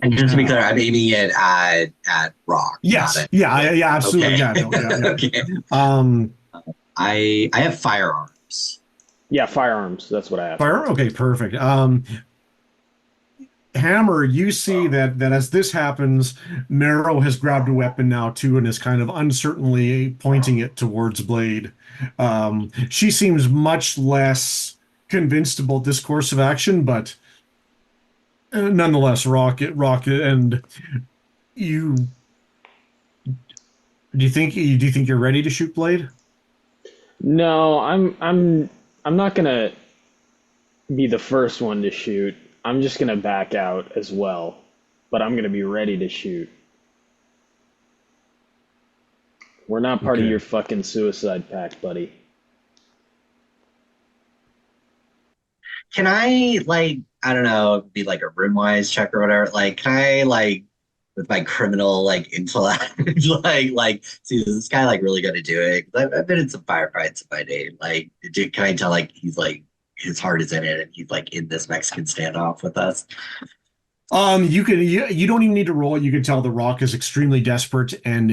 Speaker 4: And just to be clear, I'm aiming it at Rock.
Speaker 3: Yes.
Speaker 4: not at-
Speaker 3: Yeah, absolutely.
Speaker 4: Okay.
Speaker 3: Yeah, no, yeah.
Speaker 4: Okay. I have firearms.
Speaker 5: Yeah, firearms. That's what I have.
Speaker 3: Fire? Okay, perfect. Hammer, you see that as this happens, Marrow has grabbed a weapon now too and is kind of uncertainly pointing it towards Blade. She seems much less convinced about this course of action, but nonetheless, Rocket, and you. Do you think you're ready to shoot Blade?
Speaker 5: No, I'm not gonna be the first one to shoot. I'm just gonna back out as well, but I'm gonna be ready to shoot. We're not part of
Speaker 3: Okay.
Speaker 5: your fucking suicide pact, buddy.
Speaker 4: Can I I don't know, be like a rimwise check or whatever? Like, can I with my criminal intellect see, is this guy really gonna do it? 'Cause I've been in some firefights in my day. Can I tell he's his heart is in it and he's in this Mexican standoff with us?
Speaker 3: You don't even need to roll it. You can tell the rock is extremely desperate and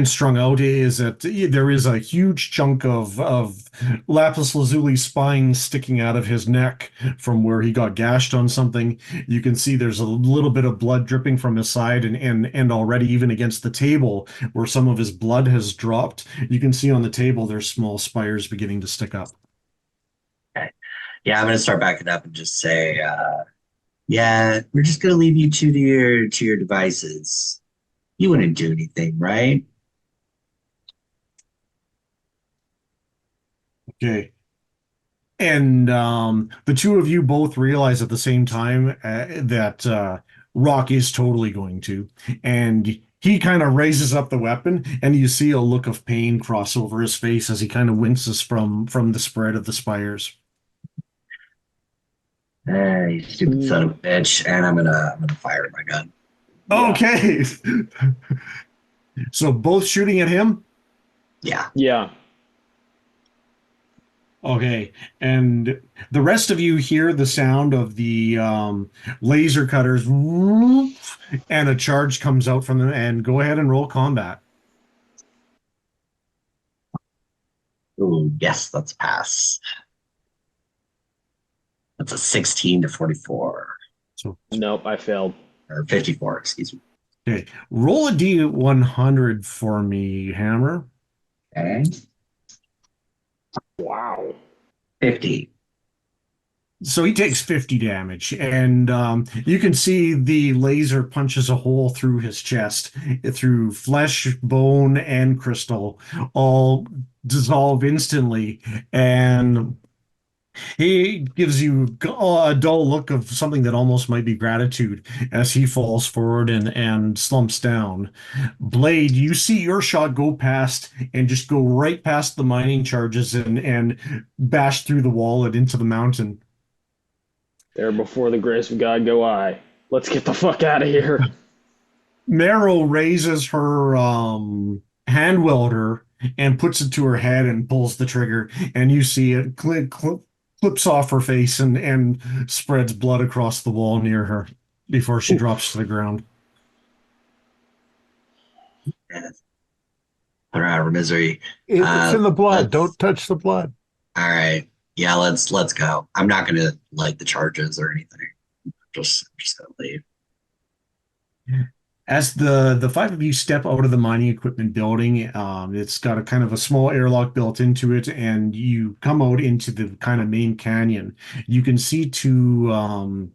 Speaker 3: strung out. Is that there is a huge chunk of lapis lazuli spine sticking out of his neck from where he got gashed on something. You can see there's a little bit of blood dripping from his side and already even against the table where some of his blood has dropped. You can see on the table there's small spires beginning to stick up.
Speaker 4: Okay. Yeah, I'm gonna start backing up and just say, yeah, we're just gonna leave you two to your devices. You wouldn't do anything, right?
Speaker 3: Okay. And the two of you both realize at the same time that Rock is totally going to. And he kind of raises up the weapon, and you see a look of pain cross over his face as he kind of winces from the spread of the spires.
Speaker 4: You stupid son of a bitch. And I'm gonna fire my gun.
Speaker 5: Yeah.
Speaker 3: Okay. So both shooting at him?
Speaker 4: Yeah.
Speaker 5: Yeah.
Speaker 3: Okay, and the rest of you hear the sound of the laser cutters, whoosh, and a charge comes out from them. And go ahead and roll combat.
Speaker 4: Ooh, yes, that's a pass. That's a 16 to 44.
Speaker 3: So,
Speaker 5: Nope, I failed.
Speaker 4: Or 54, excuse me.
Speaker 3: okay, roll a D100 for me, Hammer.
Speaker 4: Okay.
Speaker 5: Wow.
Speaker 4: 50.
Speaker 3: So he takes 50 damage, and you can see the laser punches a hole through his chest, through flesh, bone, and crystal, all dissolve instantly. And he gives you a dull look of something that almost might be gratitude as he falls forward and slumps down. Blade, you see your shot go past and just go right past the mining charges and bash through the wall and into the mountain.
Speaker 5: There before the grace of God go I. Let's get the fuck out of here.
Speaker 3: Marrow raises her hand welder and puts it to her head and pulls the trigger, and you see it clips off her face and spreads blood across the wall near her before she drops to the ground.
Speaker 4: Yes. Put her out of her misery.
Speaker 1: It's in the blood.
Speaker 4: Let's-
Speaker 1: Don't touch the blood.
Speaker 4: All right. Yeah, let's go. I'm not gonna light the charges or anything. I'm just gonna leave.
Speaker 3: As the five of you step out of the mining equipment building, it's got a kind of a small airlock built into it, and you come out into the kind of main canyon. You can see to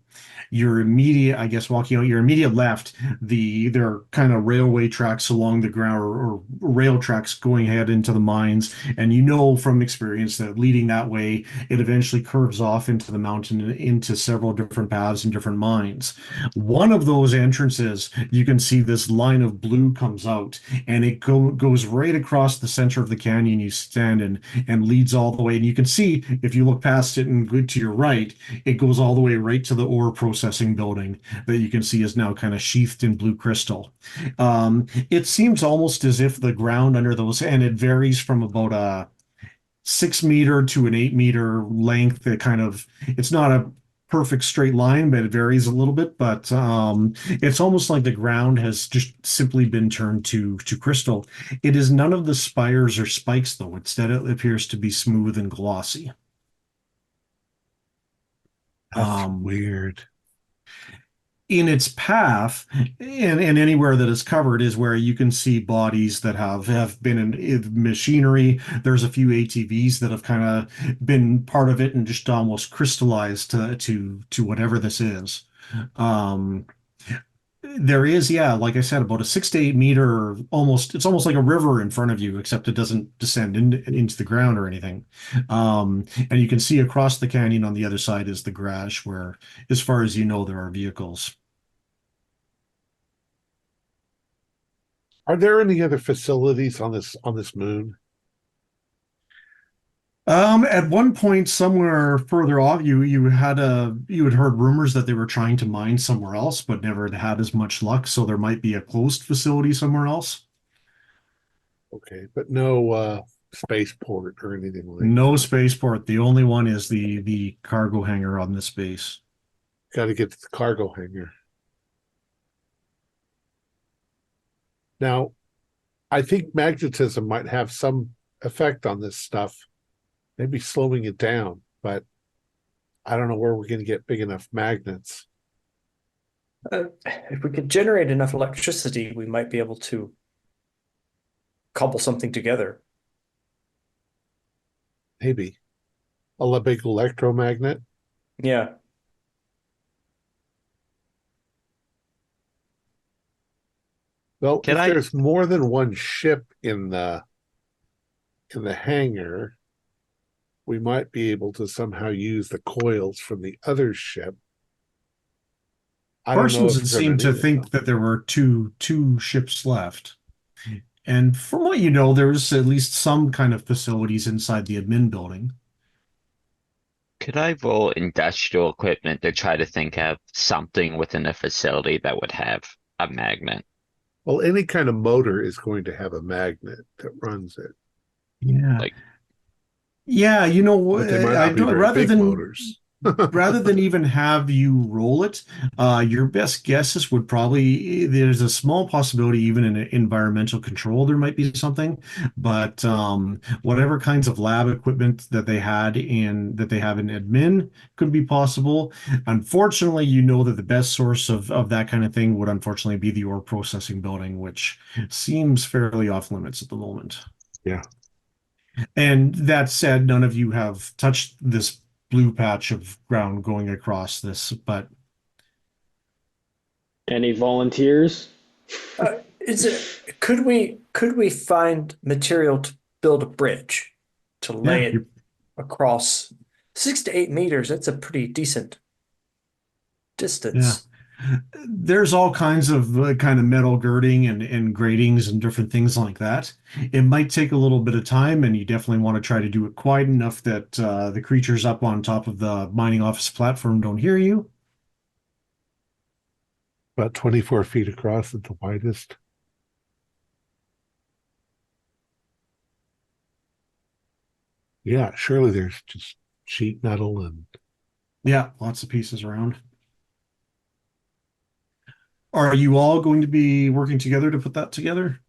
Speaker 3: your immediate, I guess, walking out your immediate left, there are kind of railway tracks along the ground or rail tracks going ahead into the mines, and you know from experience that leading that way, it eventually curves off into the mountain and into several different paths and different mines. One of those entrances, you can see this line of blue comes out, and it goes right across the center of the canyon you stand in and leads all the way. And you can see, if you look past it and go to your right, it goes all the way right to the ore processing building that you can see is now kind of sheathed in blue crystal. It seems almost as if the ground under those, and it varies from about a 6 meter to an 8 meter length. It's not a perfect straight line, but it varies a little bit. But it's almost like the ground has just simply been turned to crystal. It is none of the spires or spikes, though. Instead, it appears to be smooth and glossy.
Speaker 1: That's weird.
Speaker 3: In its path, and anywhere that is covered is where you can see bodies that have been in machinery. There's a few ATVs that have kind of been part of it and just almost crystallized to whatever this is. There is, yeah, like I said, about a 6 to 8 meter, it's almost like a river in front of you, except it doesn't descend into the ground or anything. And you can see across the canyon on the other side is the garage where, as far as you know, there are vehicles.
Speaker 1: Are there any other facilities on this moon?
Speaker 3: At one point, somewhere further off, you had heard rumors that they were trying to mine somewhere else, but never had as much luck. So there might be a closed facility somewhere else.
Speaker 1: Okay, but no spaceport or anything like
Speaker 3: No spaceport. The only one is the cargo hangar on this base.
Speaker 1: Got to get to the cargo hangar. Now, I think magnetism might have some effect on this stuff, maybe slowing it down, but I don't know where we're going to get big enough magnets.
Speaker 6: If we could generate enough electricity, we might be able to cobble something together.
Speaker 1: Maybe. A big electromagnet.
Speaker 6: Yeah.
Speaker 1: Well,
Speaker 2: Can
Speaker 1: if
Speaker 2: I-
Speaker 1: there's more than one ship in the hangar, we might be able to somehow use the coils from the other ship. I don't know
Speaker 3: Parsons
Speaker 1: if we're
Speaker 3: seemed
Speaker 1: gonna
Speaker 3: to
Speaker 1: need it,
Speaker 3: think
Speaker 1: though.
Speaker 3: that there were two ships left. And from what you know, there's at least some kind of facilities inside the admin building.
Speaker 2: Could I roll industrial equipment to try to think of something within a facility that would have a magnet?
Speaker 1: Well, any kind of motor is going to have a magnet that runs it,
Speaker 3: Yeah.
Speaker 2: Like-
Speaker 3: Yeah, you know,
Speaker 1: but they might
Speaker 3: I
Speaker 1: not be
Speaker 3: don't,
Speaker 1: very
Speaker 3: rather
Speaker 1: big
Speaker 3: than
Speaker 1: motors.
Speaker 3: rather than even have you roll it, your best guesses would probably, there's a small possibility even in environmental control there might be something, but whatever kinds of lab equipment that they have in admin could be possible. Unfortunately, you know that the best source of that kind of thing would unfortunately be the ore processing building, which seems fairly off limits at the moment.
Speaker 1: Yeah.
Speaker 3: And that said, none of you have touched this blue patch of ground going across this, but
Speaker 5: Any volunteers?
Speaker 6: Could we find material to build a bridge to lay it across 6 to 8 meters? That's a pretty decent distance.
Speaker 3: there's all kinds of kind of metal girding and gratings and different things like that. It might take a little bit of time, and you definitely want to try to do it quiet enough that the creatures up on top of the mining office platform don't hear you.
Speaker 1: About 24 feet across at the widest. Yeah, surely there's just sheet metal and
Speaker 3: Yeah, lots of pieces around. Are you all going to be working together to put that together?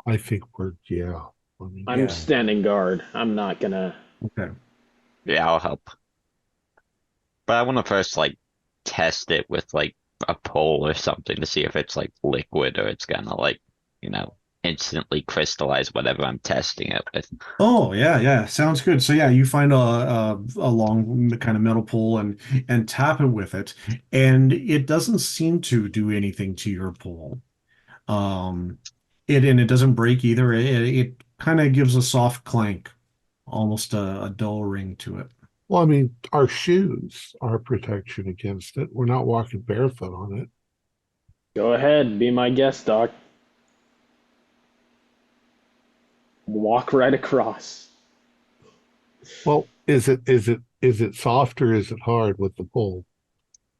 Speaker 1: I think yeah. I mean,
Speaker 5: I'm standing guard. I'm not gonna.
Speaker 3: Okay.
Speaker 2: Yeah, I'll help. But I want to first like test it with like a pole or something to see if it's like liquid or it's gonna like, instantly crystallize whatever I'm testing it with.
Speaker 3: Oh yeah, sounds good. So yeah, you find a long kind of metal pole and tap it with it, and it doesn't seem to do anything to your pole. It doesn't break either. It kind of gives a soft clank, almost a dull ring to it.
Speaker 1: well, I mean, our shoes are protection against it. We're not walking barefoot on it.
Speaker 5: Go ahead, be my guest, Doc. Walk right across.
Speaker 1: Well, is it soft or is it hard with the pole?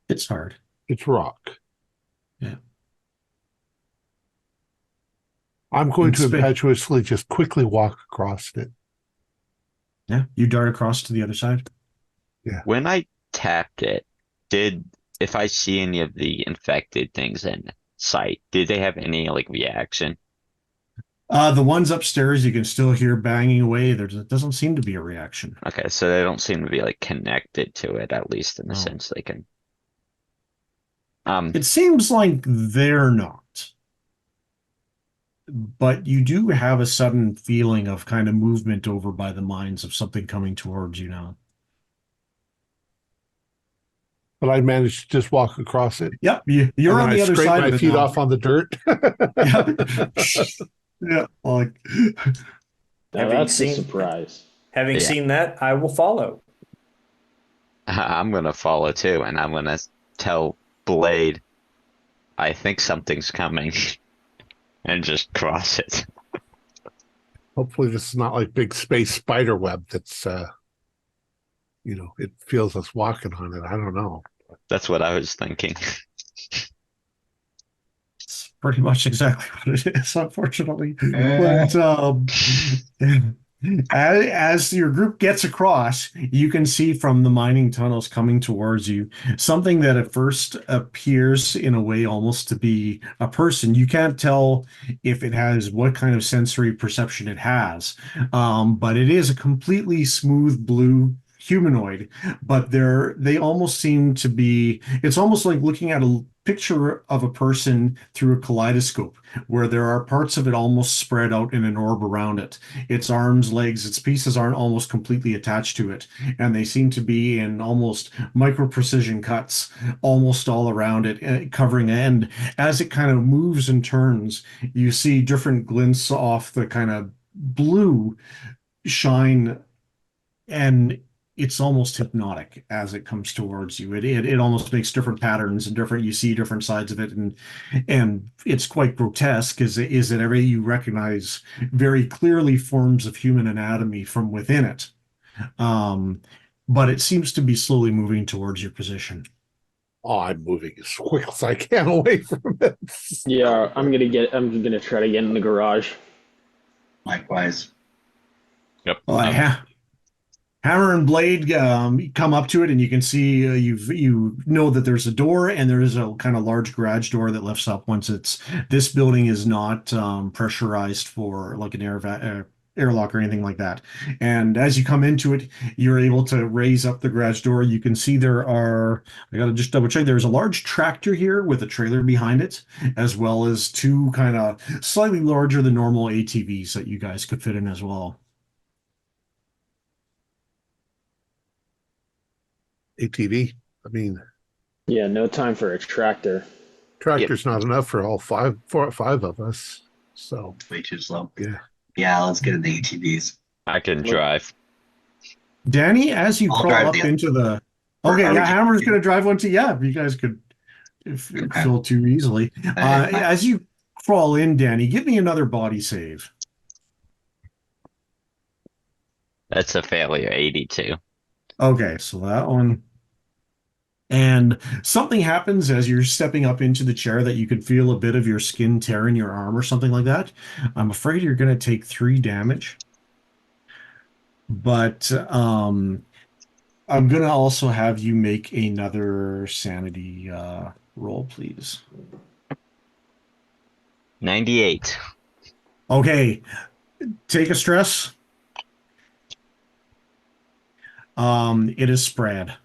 Speaker 3: It's hard.
Speaker 1: It's rock.
Speaker 3: Yeah.
Speaker 1: I'm going to
Speaker 3: It's
Speaker 1: impetuously just quickly walk across it.
Speaker 3: Yeah, you dart across to the other side.
Speaker 2: When I tapped it, if I see any of the infected things in sight, did they have any like reaction?
Speaker 3: The ones upstairs you can still hear banging away. There doesn't seem to be a reaction.
Speaker 2: Okay, so they don't seem to be like connected to it, at least in the
Speaker 3: No.
Speaker 2: sense they can.
Speaker 3: It seems like they're not. But you do have a sudden feeling of kind of movement over by the mines of something coming towards you now.
Speaker 1: But I managed to just walk across it.
Speaker 3: Yep, you're
Speaker 1: And
Speaker 3: on
Speaker 1: then
Speaker 3: the
Speaker 1: I
Speaker 3: other
Speaker 1: scrape
Speaker 3: side
Speaker 1: my
Speaker 3: of it
Speaker 1: feet
Speaker 3: now.
Speaker 1: off on the dirt.
Speaker 3: Yeah, like
Speaker 5: Now
Speaker 6: Having
Speaker 5: that's a
Speaker 6: seen-
Speaker 5: surprise.
Speaker 6: Having
Speaker 2: Yeah.
Speaker 6: seen that, I will follow.
Speaker 2: I'm gonna follow too, and I'm gonna tell Blade, I think something's coming, and just cross it.
Speaker 1: Hopefully this is not like big space spider web that's it feels us walking on it. I don't know.
Speaker 2: That's what I was thinking.
Speaker 3: it's pretty much exactly what it is, unfortunately. But As your group gets across, you can see from the mining tunnels coming towards you something that at first appears in a way almost to be a person. You can't tell if it has what kind of sensory perception it has, but it is a completely smooth blue humanoid. But they almost seem to be. It's almost like looking at a picture of a person through a kaleidoscope, where there are parts of it almost spread out in an orb around it. Its arms, legs, its pieces aren't almost completely attached to it, and they seem to be in almost micro precision cuts almost all around it, covering it. And as it kind of moves and turns, you see different glints off the kind of blue shine, and it's almost hypnotic as it comes towards you. It almost makes different patterns and different. You see different sides of it, and it's quite grotesque. Is that every you recognize very clearly forms of human anatomy from within it, but it seems to be slowly moving towards your position.
Speaker 1: Oh, I'm moving as quick as I can away from it.
Speaker 5: Yeah, I'm gonna try to get in the garage.
Speaker 4: Likewise.
Speaker 2: Yep.
Speaker 3: Hammer and Blade come up to it, and you can see you know that there's a door, and there is a kind of large garage door that lifts up once it's. This building is not pressurized for like an airlock or anything like that. And as you come into it, you're able to raise up the garage door. You can see there are. I got to just double check. There's a large tractor here with a trailer behind it, as well as two kind of slightly larger than normal ATVs that you guys could fit in as well.
Speaker 1: ATV. I mean,
Speaker 5: Yeah, no time for a tractor.
Speaker 1: tractor's not enough for all five of us. So
Speaker 4: Way too slow.
Speaker 1: yeah.
Speaker 4: Yeah, let's get in the ATVs.
Speaker 2: I can drive.
Speaker 3: Danny, as you
Speaker 4: I'll
Speaker 3: crawl
Speaker 4: drive
Speaker 3: up
Speaker 4: the-
Speaker 3: into the.
Speaker 4: Or
Speaker 3: Okay,
Speaker 4: are we
Speaker 3: yeah,
Speaker 4: just-
Speaker 3: Hammer's going to drive one too. Yeah, you guys could
Speaker 4: Okay.
Speaker 3: fill too easily. As you crawl in, Danny, give me another body save.
Speaker 2: That's a failure, 82.
Speaker 3: Okay, so that one. And something happens as you're stepping up into the chair that you could feel a bit of your skin tear in your arm or something like that. I'm afraid you're going to take 3 damage. But I'm going to also have you make another sanity roll, please.
Speaker 2: 98.
Speaker 3: Okay, take a stress. It is spread.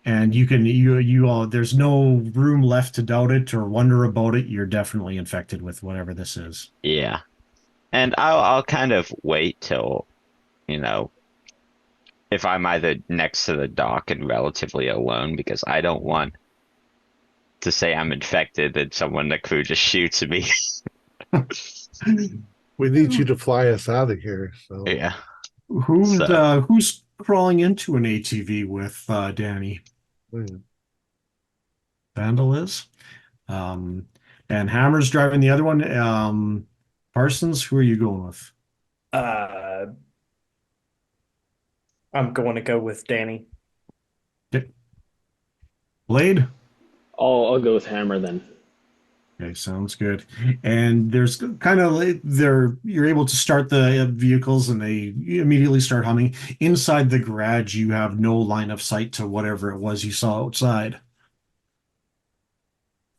Speaker 3: And you all, there's no room left to doubt it or wonder about it. You're definitely infected with whatever this is.
Speaker 2: Yeah. And I'll kind of wait till, if I'm either next to the dock and relatively alone, because I don't want to say I'm infected and someone in the crew just shoots me.
Speaker 1: We need you to fly us out of here. So
Speaker 2: Yeah.
Speaker 3: Who's crawling into an ATV with Danny? Vandal is. And Hammer's driving the other one. Parsons, who are you going with?
Speaker 6: I'm going to go with Danny.
Speaker 3: Blade?
Speaker 5: I'll go with Hammer then.
Speaker 3: Okay, sounds good. And there's kind of you're able to start the vehicles and they immediately start humming. Inside the garage, you have no line of sight to whatever it was you saw outside.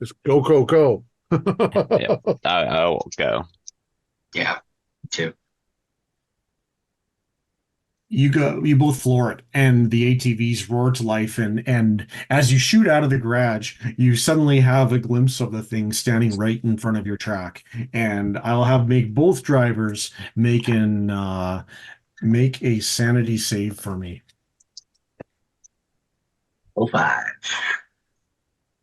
Speaker 1: just go, go, go.
Speaker 2: Yeah. I will go.
Speaker 4: Yeah, too.
Speaker 3: You both floor it, and the ATVs roar to life. And as you shoot out of the garage, you suddenly have a glimpse of the thing standing right in front of your track. And I'll make both drivers make a sanity save for me.
Speaker 4: 05.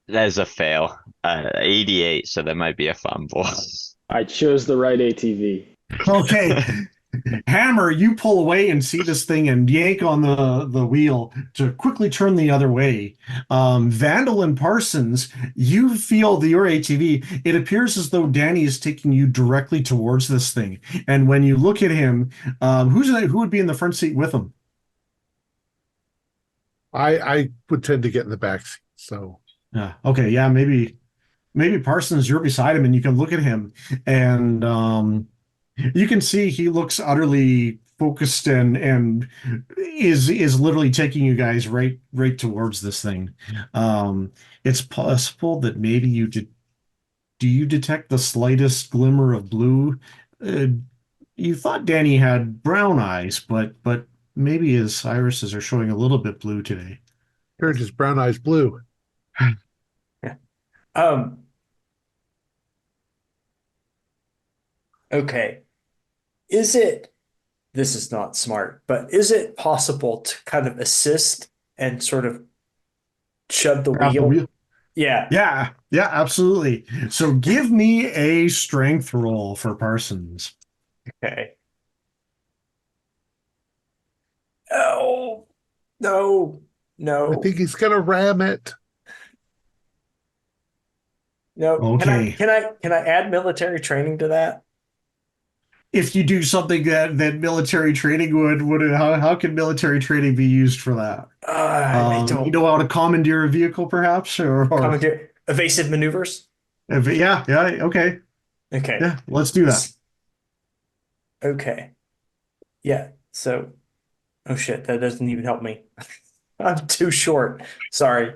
Speaker 2: That is a fail. 88, so that might be a fumble.
Speaker 5: I chose the right ATV.
Speaker 3: Okay. Hammer, you pull away and see this thing and yank on the wheel to quickly turn the other way. Vandal and Parsons, you feel your ATV. It appears as though Danny is taking you directly towards this thing. And when you look at him, who would be in the front seat with him?
Speaker 1: I would tend to get in the back seat. So
Speaker 3: Okay, yeah, maybe Parsons, you're beside him and you can look at him and You can see he looks utterly focused and is literally taking you guys right towards this thing. It's possible that maybe do you detect the slightest glimmer of blue? Uh, you thought Danny had brown eyes, but maybe his irises are showing a little bit blue today.
Speaker 1: Turned his brown eyes blue.
Speaker 6: Um, okay. This is not smart, but is it possible to kind of assist and sort of shove the
Speaker 3: Grab the
Speaker 6: wheel?
Speaker 3: wheel.
Speaker 6: Yeah.
Speaker 3: Yeah, absolutely. So give me a strength roll for Parsons.
Speaker 6: Okay. Oh, no,
Speaker 1: I
Speaker 6: no,
Speaker 1: think he's gonna ram it.
Speaker 6: no.
Speaker 3: Okay.
Speaker 6: Can I add military training to that?
Speaker 3: If you do something that military training would how can military training be used for that?
Speaker 6: I
Speaker 3: You
Speaker 6: don't
Speaker 3: know how to commandeer a vehicle, perhaps, or
Speaker 6: commandeer evasive maneuvers.
Speaker 3: yeah, okay,
Speaker 6: Okay.
Speaker 3: yeah, let's do that.
Speaker 6: Okay. Yeah. So, oh shit, that doesn't even help me. I'm too short. Sorry.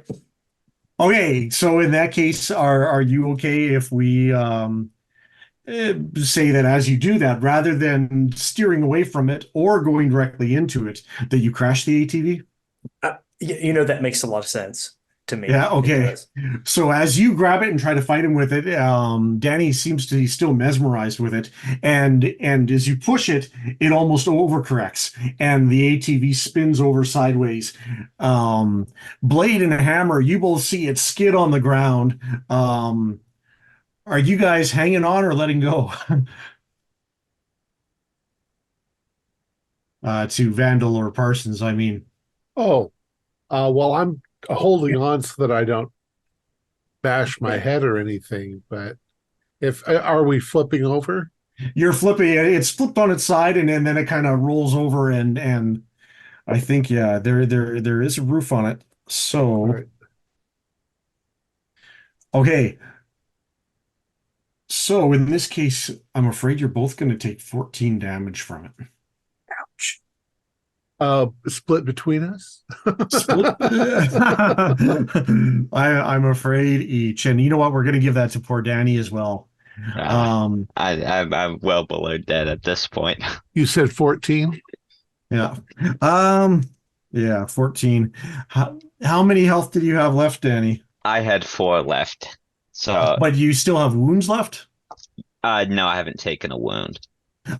Speaker 3: Okay, so in that case, are you okay if we say that as you do that, rather than steering away from it or going directly into it, that you crash the ATV?
Speaker 6: You know, that makes a lot of sense to me.
Speaker 3: Yeah,
Speaker 6: It
Speaker 3: okay.
Speaker 6: does.
Speaker 3: So as you grab it and try to fight him with it, Danny seems to be still mesmerized with it, and as you push it, it almost overcorrects, and the ATV spins over sideways. Blade and a hammer, you both see it skid on the ground. Are you guys hanging on or letting go? To Vandal or Parsons, I mean.
Speaker 1: Oh, well, I'm holding on so that I don't bash my head or anything. But if are we flipping over?
Speaker 3: You're flipping it. It's flipped on its side, and then it kind of rolls over, and I think yeah, there is a roof on it. So
Speaker 1: Right.
Speaker 3: okay. So in this case, I'm afraid you're both going to take 14 damage from it.
Speaker 6: Ouch.
Speaker 1: Split between us.
Speaker 3: Split. I'm afraid each, and you know what? We're going to give that to poor Danny as well.
Speaker 2: I'm well below dead at this point.
Speaker 1: You said 14.
Speaker 3: Yeah. Yeah, 14. How many health did you have left, Danny?
Speaker 2: I had 4 left. So,
Speaker 3: But you still have wounds left?
Speaker 2: no, I haven't taken a wound.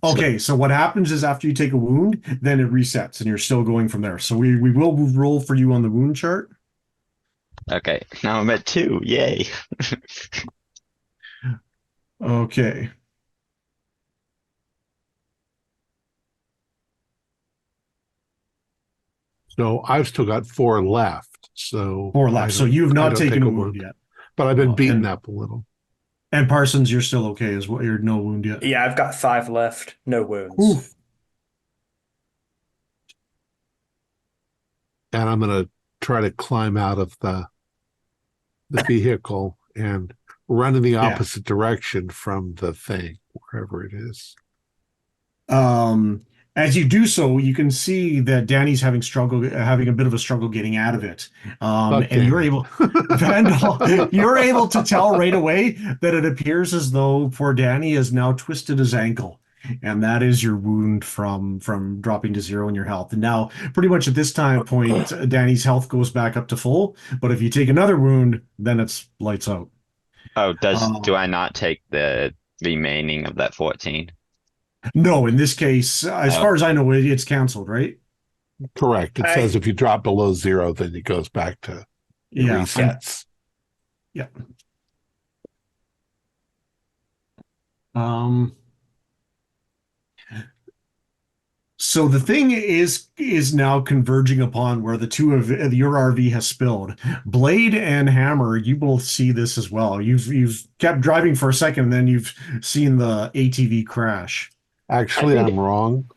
Speaker 3: Okay, so what happens is after you take a wound, then it resets and you're still going from there. So we will roll for you on the wound chart.
Speaker 2: Okay, now I'm at 2. Yay.
Speaker 3: Okay.
Speaker 1: So I've still got 4 left. So
Speaker 3: 4 left. So you've
Speaker 1: I
Speaker 3: not
Speaker 1: don't
Speaker 3: taken
Speaker 1: take
Speaker 3: a
Speaker 1: a
Speaker 3: wound
Speaker 1: wound.
Speaker 3: yet.
Speaker 1: But I've been
Speaker 3: Oh,
Speaker 1: beaten up a little.
Speaker 3: And Parsons, you're still okay as well. You're no wound yet.
Speaker 6: Yeah, I've got 5 left. No wounds.
Speaker 3: Oof.
Speaker 1: And I'm going to try to climb out of the vehicle and run in the opposite direction from the thing, wherever it is.
Speaker 3: As you do so, you can see that Danny's having a bit of a struggle getting out of it. And you're able, Vandal, you're able to tell right away that it appears as though poor Danny has now twisted his ankle. And that is your wound from dropping to 0 in your health. And now, pretty much at this time point, Danny's health goes back up to full. But if you take another wound, then it's lights out.
Speaker 2: Oh, do I not take the remaining of that 14?
Speaker 3: No, in this case, as far as I know, it's canceled, right?
Speaker 1: Correct. It says if you drop below 0, then it goes back to resets.
Speaker 3: Yeah. So the thing is now converging upon where the two of your RV has spilled. Blade and Hammer, you both see this as well. You've kept driving for a second, and then you've seen the ATV crash.
Speaker 1: Actually, I'm wrong.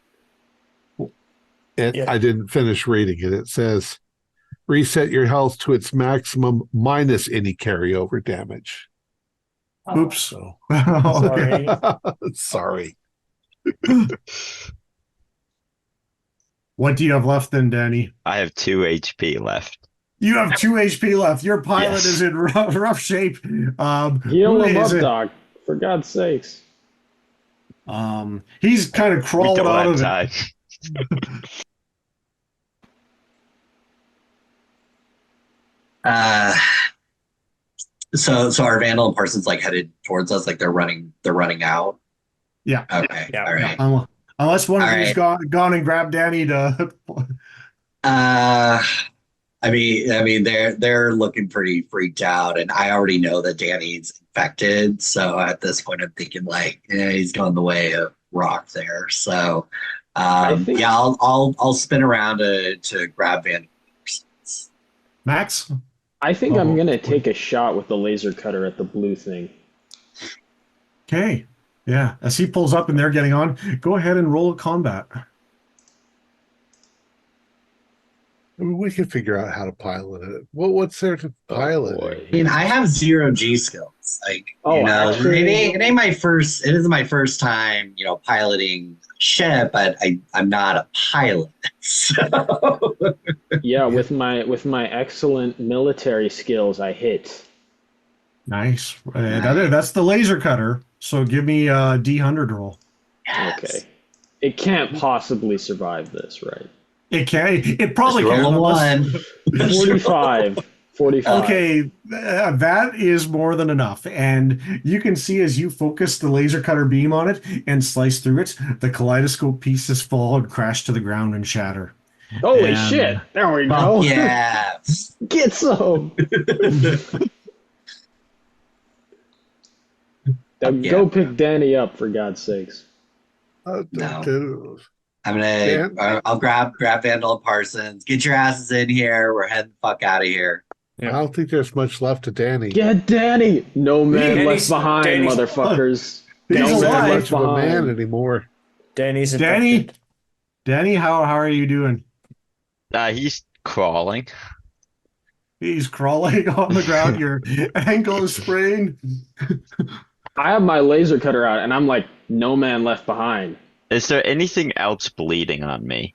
Speaker 1: I didn't finish reading it. It says, reset your health to its maximum minus any carryover damage.
Speaker 3: Oops.
Speaker 1: So,
Speaker 6: Sorry.
Speaker 1: sorry.
Speaker 3: What do you have left then, Danny?
Speaker 2: I have 2 HP left.
Speaker 3: You have 2 HP left. Your pilot
Speaker 2: Yes.
Speaker 3: is in rough shape.
Speaker 5: Heal
Speaker 3: Who
Speaker 5: him
Speaker 3: is
Speaker 5: up,
Speaker 3: it?
Speaker 5: Doc. For God's sakes.
Speaker 3: He's kind of
Speaker 2: We
Speaker 3: crawled
Speaker 2: don't
Speaker 3: out
Speaker 2: have
Speaker 3: of
Speaker 2: time.
Speaker 4: So our Vandal and Parsons like headed towards us, like they're running out.
Speaker 3: Yeah.
Speaker 4: Okay.
Speaker 6: Yeah.
Speaker 4: All right.
Speaker 3: Unless one of
Speaker 4: All
Speaker 3: them's gone and grabbed Danny to.
Speaker 4: I mean, they're looking pretty freaked out, and I already know that Danny's infected. So at this point, I'm thinking like, he's going the way of Rock there. So,
Speaker 5: think-
Speaker 4: yeah, I'll spin around to grab Van.
Speaker 3: Max?
Speaker 5: I think I'm
Speaker 3: Oh,
Speaker 5: gonna take a shot with the laser cutter at the blue thing.
Speaker 3: Okay. Yeah. As he pulls up and they're getting on, go ahead and roll a combat.
Speaker 1: I mean, we can figure out how to pilot it. What's there to pilot?
Speaker 5: boy.
Speaker 4: I mean, I have 0 G skills. Like,
Speaker 5: actually,
Speaker 4: it ain't my first. It isn't my first time, piloting a ship. But I'm not a pilot. So
Speaker 5: Yeah, with my excellent military skills, I hit.
Speaker 3: Nice. That's the laser cutter. So give me a D100 roll.
Speaker 5: Okay. It can't possibly survive this, right?
Speaker 3: It can. It probably
Speaker 4: Just
Speaker 3: can.
Speaker 4: roll a
Speaker 3: unless-
Speaker 5: 45. 45.
Speaker 3: Okay, that is more than enough. And you can see as you focus the laser cutter beam on it and slice through it, the kaleidoscope pieces fall and crash to the ground and shatter.
Speaker 5: Holy
Speaker 3: And-
Speaker 5: shit. There we
Speaker 4: Fuck
Speaker 5: go.
Speaker 4: yeah.
Speaker 5: Get some. Now
Speaker 4: Yeah.
Speaker 5: go pick Danny up, for God's sakes.
Speaker 4: No. I'll grab Vandal and Parsons. Get your asses in here. We're heading the fuck out of here.
Speaker 1: I don't think there's much left to Danny.
Speaker 5: Get Danny. No man
Speaker 6: Danny's-
Speaker 5: left behind,
Speaker 6: Danny's-
Speaker 5: motherfuckers.
Speaker 3: He's
Speaker 1: He's
Speaker 5: No
Speaker 1: not
Speaker 3: alive.
Speaker 5: man
Speaker 1: much of a man anymore.
Speaker 6: Danny's
Speaker 3: Danny?
Speaker 6: infected.
Speaker 3: Danny, how are you doing?
Speaker 2: He's crawling.
Speaker 3: He's crawling on the ground. Your ankle is sprained.
Speaker 5: I have my laser cutter out, and I'm like, no man left behind.
Speaker 2: Is there anything else bleeding on me?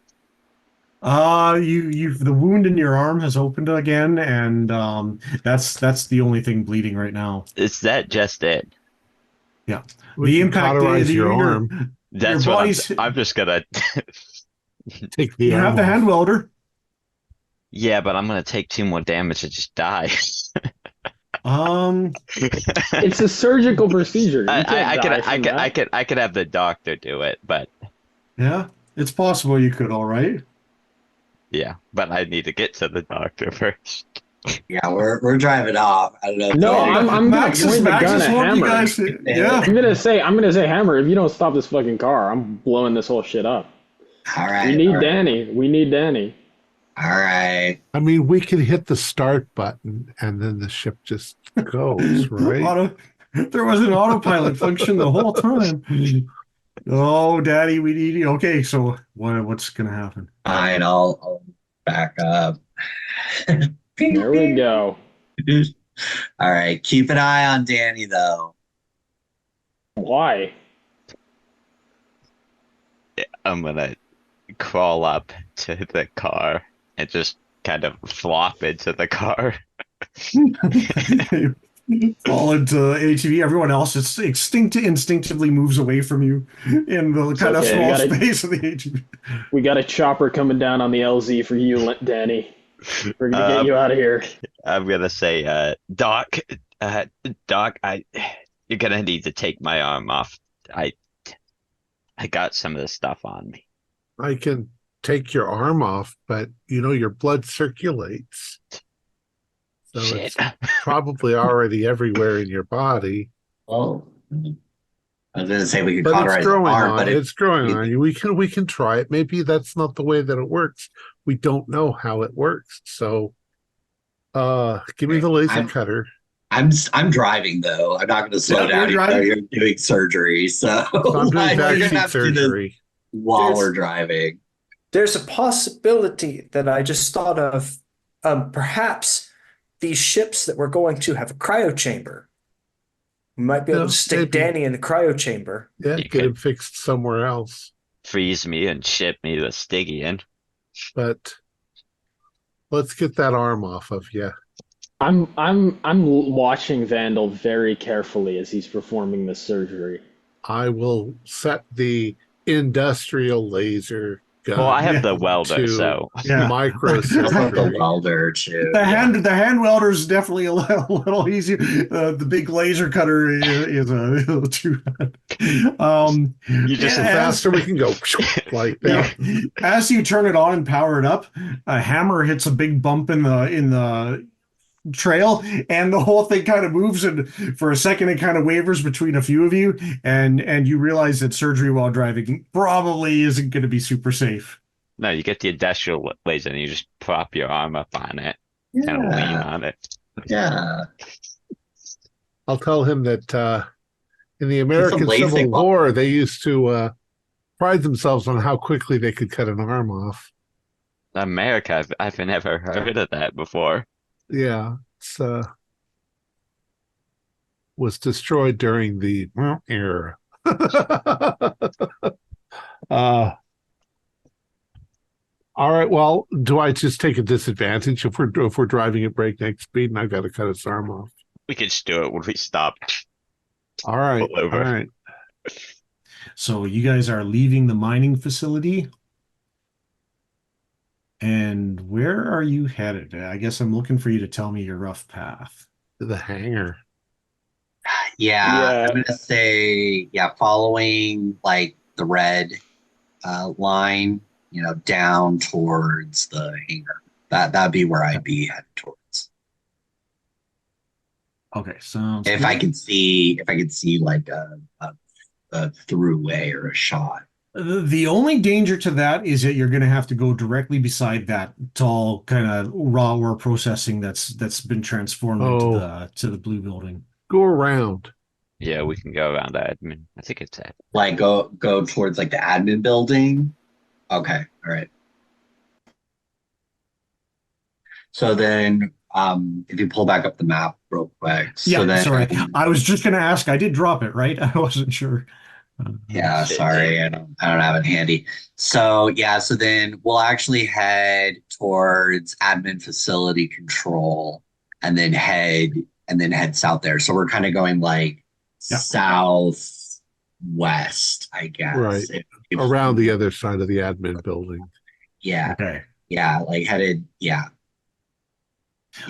Speaker 3: The wound in your arm has opened again, and that's the only thing bleeding right now.
Speaker 2: Is that just it?
Speaker 3: Yeah.
Speaker 1: We
Speaker 3: The
Speaker 1: can
Speaker 3: impact
Speaker 1: cauterize
Speaker 3: is
Speaker 1: your arm.
Speaker 2: That's
Speaker 3: Your
Speaker 2: what
Speaker 3: body's-
Speaker 2: I'm just gonna.
Speaker 1: Take the
Speaker 3: You
Speaker 1: arm
Speaker 3: have the
Speaker 1: off.
Speaker 3: hand welder.
Speaker 2: Yeah, but I'm gonna take 2 more damage and just die.
Speaker 5: It's a surgical procedure. You can't die from that.
Speaker 2: I could have the doctor do it, but
Speaker 3: Yeah, it's possible you could. All right.
Speaker 2: yeah, but I need to get to the doctor first.
Speaker 4: Yeah, we're driving off. I don't know.
Speaker 5: No, I'm gonna
Speaker 3: Max
Speaker 5: point the gun
Speaker 3: is
Speaker 5: at
Speaker 3: what you
Speaker 5: Hammer.
Speaker 3: guys. Yeah.
Speaker 5: I'm gonna say, Hammer, if you don't stop this fucking car, I'm blowing this whole shit up.
Speaker 4: All right.
Speaker 5: We need
Speaker 4: all right,
Speaker 5: Danny. We need Danny.
Speaker 4: All right.
Speaker 1: I mean, we can hit the start button and then the ship just goes, right?
Speaker 3: There was an autopilot function the whole time. Oh, Daddy, we need you. Okay, so what's gonna happen?
Speaker 4: Fine. I'll back up.
Speaker 5: There we go.
Speaker 4: All right. Keep an eye on Danny, though.
Speaker 5: Why?
Speaker 2: I'm gonna crawl up to the car and just kind of flop into the car.
Speaker 3: Fall into HEV. Everyone else just instinctively moves away from you in the kind of
Speaker 5: okay,
Speaker 3: small
Speaker 5: you gotta-
Speaker 3: space of the HEV.
Speaker 5: We got a chopper coming down on the LZ for you, Danny. We're gonna get you out of here.
Speaker 2: I'm gonna say, Doc, you're gonna need to take my arm off. I got some of this stuff on me.
Speaker 1: I can take your arm off, but your blood circulates. So
Speaker 2: Shit.
Speaker 1: it's probably already everywhere in your body.
Speaker 4: Well, I was going to say we could
Speaker 1: But
Speaker 4: cauterize
Speaker 1: it's
Speaker 4: the
Speaker 1: growing
Speaker 4: arm,
Speaker 1: on
Speaker 4: but
Speaker 1: it's growing on you. We can try it. Maybe that's not the way that it works. We don't know how it works. So give me the laser cutter.
Speaker 4: I'm driving though. I'm not going to slow
Speaker 3: Yeah, you're
Speaker 4: down.
Speaker 3: driving.
Speaker 4: You're doing surgery, so
Speaker 1: So I'm doing
Speaker 4: you're gonna
Speaker 1: backseat
Speaker 4: have to do this
Speaker 1: surgery.
Speaker 4: while
Speaker 6: There's-
Speaker 4: we're driving.
Speaker 6: There's a possibility that I just thought of. Perhaps these ships that we're going to have a cryo chamber. We might be able to stick
Speaker 1: maybe.
Speaker 6: Danny in the cryo chamber.
Speaker 1: Yeah,
Speaker 2: You
Speaker 1: get
Speaker 2: could-
Speaker 1: him fixed somewhere else.
Speaker 2: Freeze me and ship me the Stygian.
Speaker 1: But let's get that arm off of you.
Speaker 5: I'm watching Vandal very carefully as he's performing the surgery.
Speaker 1: I will set the industrial laser gun.
Speaker 2: Well, I have
Speaker 3: Yeah.
Speaker 2: the welder,
Speaker 1: to
Speaker 2: so
Speaker 3: Yeah.
Speaker 1: micro
Speaker 4: How about the
Speaker 1: surgery.
Speaker 4: welder too?
Speaker 3: The hand welder is definitely a little easier. The big laser cutter is a little too.
Speaker 2: You just
Speaker 1: The
Speaker 3: yeah,
Speaker 1: faster we can go, like that.
Speaker 3: yeah. As you turn it on and power it up, a hammer hits a big bump in the trail, and the whole thing kind of moves, and for a second it kind of wavers between a few of you, and you realize that surgery while driving probably isn't going to be super safe.
Speaker 2: no, you get the industrial laser and you just prop your arm up on it and lean
Speaker 4: Yeah.
Speaker 2: on it.
Speaker 4: Yeah.
Speaker 1: I'll tell him that in the American
Speaker 4: lazy
Speaker 1: Civil
Speaker 4: one.
Speaker 1: War, they used to pride themselves on how quickly they could cut an arm off.
Speaker 2: America, I've never heard of that before.
Speaker 1: Yeah, it's was destroyed during the era. uh, all right. Well, do I just take a disadvantage if we're driving at breakneck speed and I've got to cut its arm off?
Speaker 2: We could just do it when we stop.
Speaker 1: All right.
Speaker 2: Pull over.
Speaker 1: All right.
Speaker 3: So you guys are leaving the mining facility. And where are you headed? I guess I'm looking for you to tell me your rough path.
Speaker 1: The hangar.
Speaker 4: Yeah,
Speaker 5: Yeah.
Speaker 4: I'm gonna say following like the red line, down towards the hangar. That'd be where I'd be headed towards.
Speaker 3: Okay, sounds
Speaker 4: If
Speaker 3: good.
Speaker 4: I could see like a throughway or a shot.
Speaker 3: The only danger to that is that you're going to have to go directly beside that tall kind of raw ore processing that's been transformed into the blue building.
Speaker 1: Go around.
Speaker 2: Yeah, we can go around admin. I think it's that.
Speaker 4: Like go towards like the admin building. Okay, all right. So then if you pull back up the map real quick. So
Speaker 3: Yeah,
Speaker 4: then
Speaker 3: sorry. I was just going to ask. I did drop it, right? I wasn't sure.
Speaker 4: Yeah, sorry, I don't have it handy. So so then we'll actually head towards admin facility control and then head south there. So we're kind of going like southwest, I guess.
Speaker 1: Right. Around the other side of the admin building.
Speaker 4: Yeah.
Speaker 3: Okay.
Speaker 4: Yeah, like headed, yeah.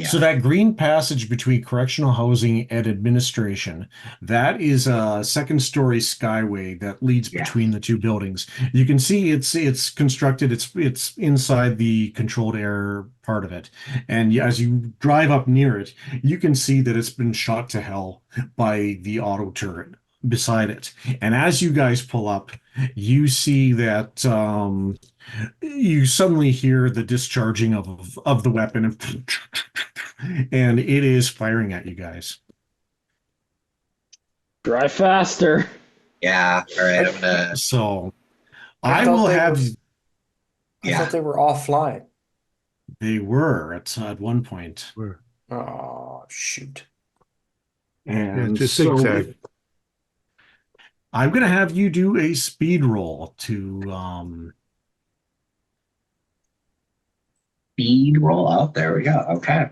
Speaker 3: So that green passage between correctional housing and administration, that is a second-story skyway that leads between the two buildings. You can see it's constructed. It's inside the controlled air part of it, and as you drive up near it, you can see that it's been shot to hell by the auto turret beside it. And as you guys pull up, you see that you suddenly hear the discharging of the weapon, and it is firing at you guys.
Speaker 5: Drive faster.
Speaker 4: Yeah, all right, I'm gonna
Speaker 3: So
Speaker 6: I
Speaker 3: I
Speaker 6: thought
Speaker 3: will
Speaker 6: they
Speaker 3: have.
Speaker 6: I thought they were offline.
Speaker 3: They were at one point,
Speaker 6: Oh, shoot.
Speaker 3: and
Speaker 1: just
Speaker 3: so
Speaker 1: zigzag.
Speaker 3: I'm going to have you do a speed roll to
Speaker 4: speed roll out. There we go. Okay.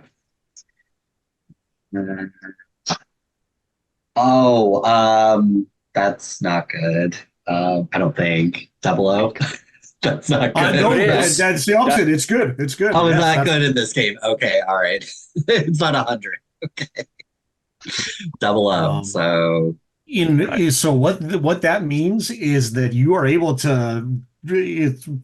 Speaker 4: That's not good. I don't think. 00. That's not good.
Speaker 3: no,
Speaker 6: It is.
Speaker 3: that's the opposite. It's good. It's good.
Speaker 4: Oh, it's
Speaker 3: Yes,
Speaker 4: not
Speaker 3: that's-
Speaker 4: good in this game. Okay, all right. It's not 100. Okay. 00. So
Speaker 3: So what that means is that you are able to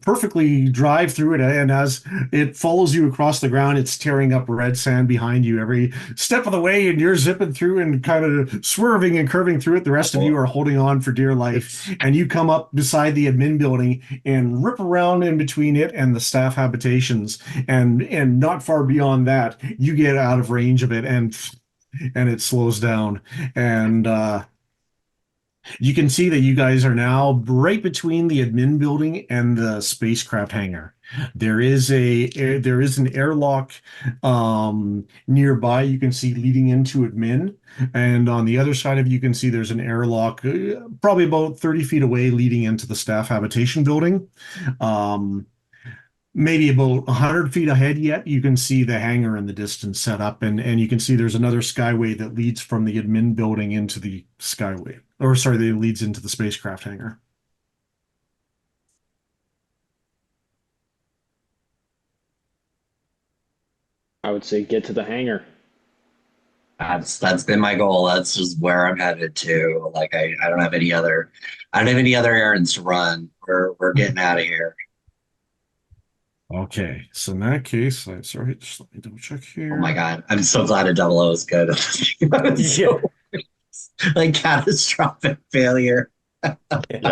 Speaker 3: perfectly drive through it, and as it follows you across the ground, it's tearing up red sand behind you every step of the way, and you're zipping through and kind of swerving and curving through it. The rest of you are holding on for dear life, and you come up beside the admin building and rip around in between it and the staff habitations, and not far beyond that, you get out of range of it, and it slows down, and you can see that you guys are now right between the admin building and the spacecraft hangar. There is an airlock nearby. You can see leading into admin, and on the other side of you can see there's an airlock probably about 30 feet away leading into the staff habitation building. Um, Maybe about 100 feet ahead yet, you can see the hangar in the distance set up, and you can see there's another skyway that leads from the admin building into the skyway, or sorry, that leads into the spacecraft hangar.
Speaker 5: I would say get to the hangar.
Speaker 4: That's been my goal. That's just where I'm headed to. Like I don't have any other errands to run. We're getting out of here.
Speaker 3: Okay, so in that case, sorry, just let me double check
Speaker 4: Oh my
Speaker 3: here.
Speaker 4: god. I'm so glad a double O is good. It's so, like catastrophic failure.
Speaker 2: Yeah,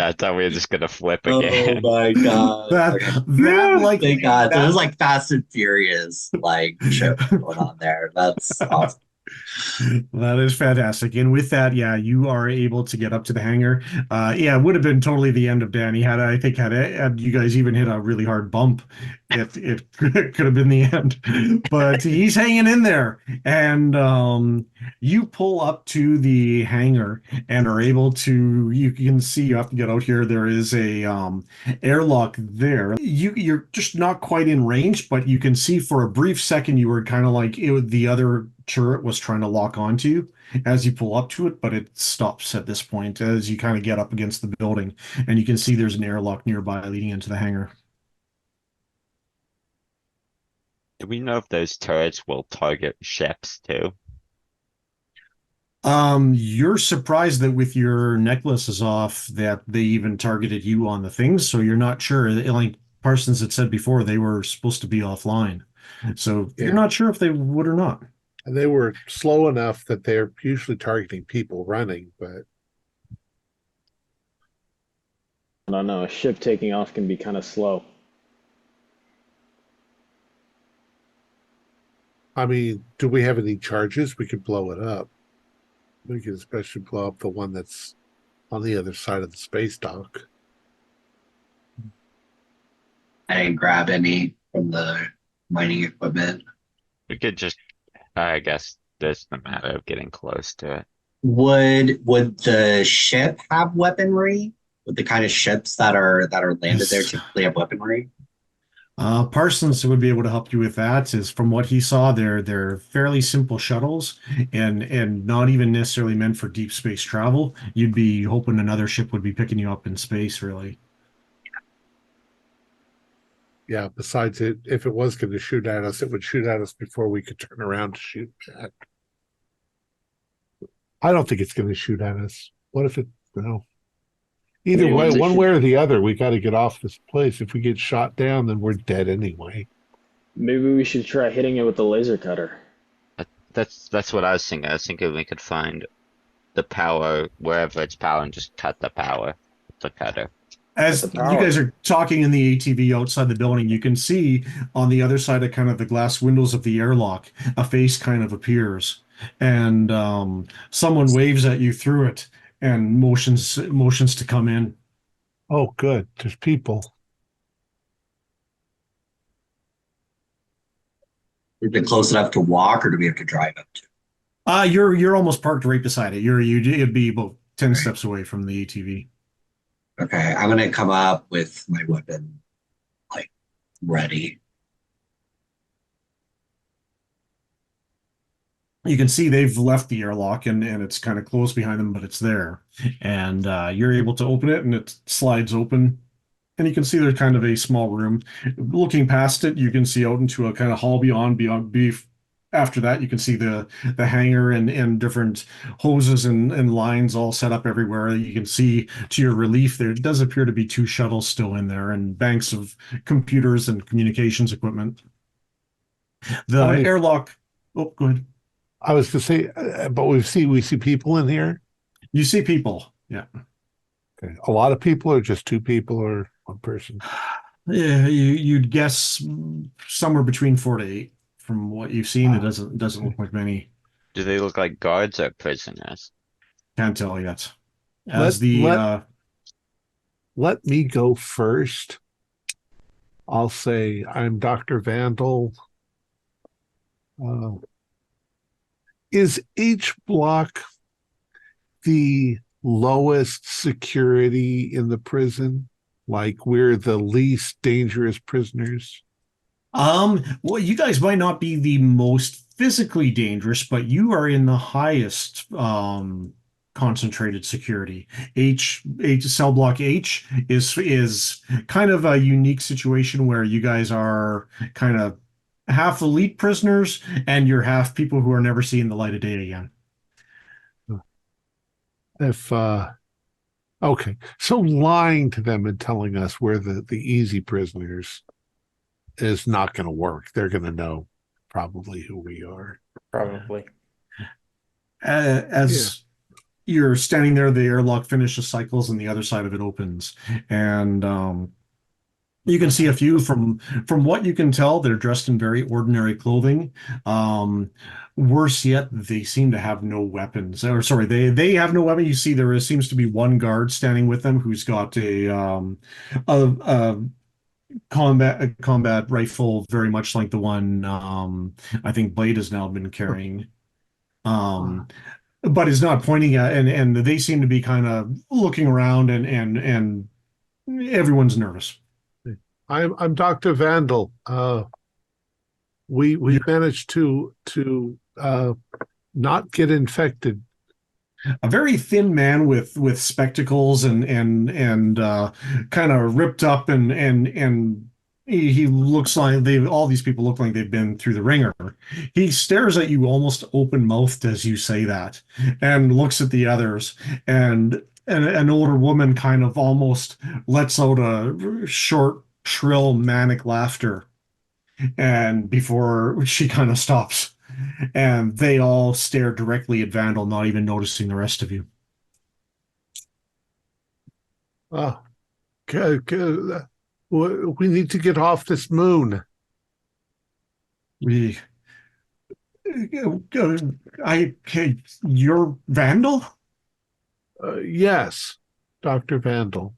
Speaker 2: I thought we were just gonna flip
Speaker 4: Oh
Speaker 2: again.
Speaker 4: my god.
Speaker 3: That like
Speaker 4: Thank God.
Speaker 3: that,
Speaker 4: This is like Fast and Furious like shit going on there. That's awesome.
Speaker 3: That is fantastic. And with that, yeah, you are able to get up to the hangar. Yeah, it would have been totally the end of Danny had you guys even hit a really hard bump. It could have been the end. But he's hanging in there. And you pull up to the hangar and are able to, you can see you have to get out here. There is a airlock there. You're just not quite in range, but you can see for a brief second you were kind of like the other turret was trying to lock onto you as you pull up to it, but it stops at this point as you kind of get up against the building, and you can see there's an airlock nearby leading into the hangar.
Speaker 2: Do we know if those turrets will target ships too?
Speaker 3: You're surprised that with your necklaces off that they even targeted you on the things, so you're not sure. Like Parsons had said before, they were supposed to be offline. So
Speaker 1: Yeah.
Speaker 3: you're not sure if they would or not.
Speaker 1: And they were slow enough that they're usually targeting people running, but
Speaker 5: I don't know. A ship taking off can be kind of slow.
Speaker 1: I mean, do we have any charges? We could blow it up. We could especially blow up the one that's on the other side of the space dock.
Speaker 4: I didn't grab any from the mining equipment.
Speaker 2: We could just, I guess, there's no matter of getting close to it.
Speaker 4: Would the ship have weaponry? Would the kind of ships that are landed there
Speaker 3: Yes.
Speaker 4: typically have weaponry?
Speaker 3: Parsons would be able to help you with that. Is from what he saw, they're fairly simple shuttles, and not even necessarily meant for deep space travel. You'd be hoping another ship would be picking you up in space, really.
Speaker 1: Yeah, besides it, if it was going to shoot at us, it would shoot at us before we could turn around to shoot back. I don't think it's going to shoot at us. What if it, no? Either
Speaker 5: Maybe
Speaker 1: way,
Speaker 5: it's a
Speaker 1: one
Speaker 5: shoot-
Speaker 1: way or the other, we got to get off this place. If we get shot down, then we're dead anyway.
Speaker 5: Maybe we should try hitting it with the laser cutter.
Speaker 2: That's what I was thinking. I was thinking we could find the power wherever it's power and just cut the power with the cutter.
Speaker 3: As
Speaker 5: The
Speaker 3: you
Speaker 5: power.
Speaker 3: guys are talking in the ATV outside the building, you can see on the other side of kind of the glass windows of the airlock, a face kind of appears, and someone waves at you through it and motions to come in.
Speaker 1: Oh, good. There's people.
Speaker 4: We've been close enough to walk, or do we have to drive up to?
Speaker 3: You're almost parked right beside it. You'd be about 10 steps away from the ATV.
Speaker 4: Okay, I'm gonna come up with my weapon, like ready.
Speaker 3: You can see they've left the airlock and it's kind of closed behind them, but it's there. And you're able to open it and it slides open. And you can see there's kind of a small room. Looking past it, you can see out into a kind of hall beyond beef. After that, you can see the hangar and different hoses and lines all set up everywhere. You can see to your relief there does appear to be two shuttles still in there and banks of computers and communications equipment. The
Speaker 1: Right.
Speaker 3: airlock. Oh, go ahead.
Speaker 1: I was going to say, but we see people in here.
Speaker 3: You see people. Yeah.
Speaker 1: Okay. A lot of people, or just two people, or one person.
Speaker 3: Yeah, you'd guess somewhere between 4 to 8 from what you've seen. It doesn't look like many.
Speaker 2: Do they look like guards or prisoners?
Speaker 3: Can't tell yet.
Speaker 1: Let me go first I'll say I'm Dr. Vandal. Uh, is H block the lowest security in the prison? Like we're the least dangerous prisoners?
Speaker 3: Well, you guys might not be the most physically dangerous, but you are in the highest concentrated security. Cell block H is kind of a unique situation where you guys are kind of half elite prisoners and you're half people who are never seeing the light of day again.
Speaker 1: If okay, so lying to them and telling us we're the easy prisoners is not going to work. They're going to know probably who we are.
Speaker 6: Probably.
Speaker 3: As you're standing there, the airlock finishes cycles and the other side of it opens. And you can see a few from what you can tell, they're dressed in very ordinary clothing. Worse yet, they seem to have no weapons. Or sorry, they have no weapon. You see seems to be one guard standing with them who's got a combat rifle, very much like the one I think Blade has now been carrying. But is not pointing at, and they seem to be kind of looking around, and everyone's nervous.
Speaker 1: I'm Dr. Vandal. We managed to not get infected.
Speaker 3: A very thin man with spectacles and kind of ripped up, and he looks like all these people look like they've been through the ringer. He stares at you almost open-mouthed as you say that, and looks at the others, and an older woman kind of almost lets out a short, shrill, manic laughter, and before she kind of stops. And they all stare directly at Vandal, not even noticing the rest of you.
Speaker 1: We need to get off this moon.
Speaker 3: You're Vandal?
Speaker 1: Yes, Dr. Vandal.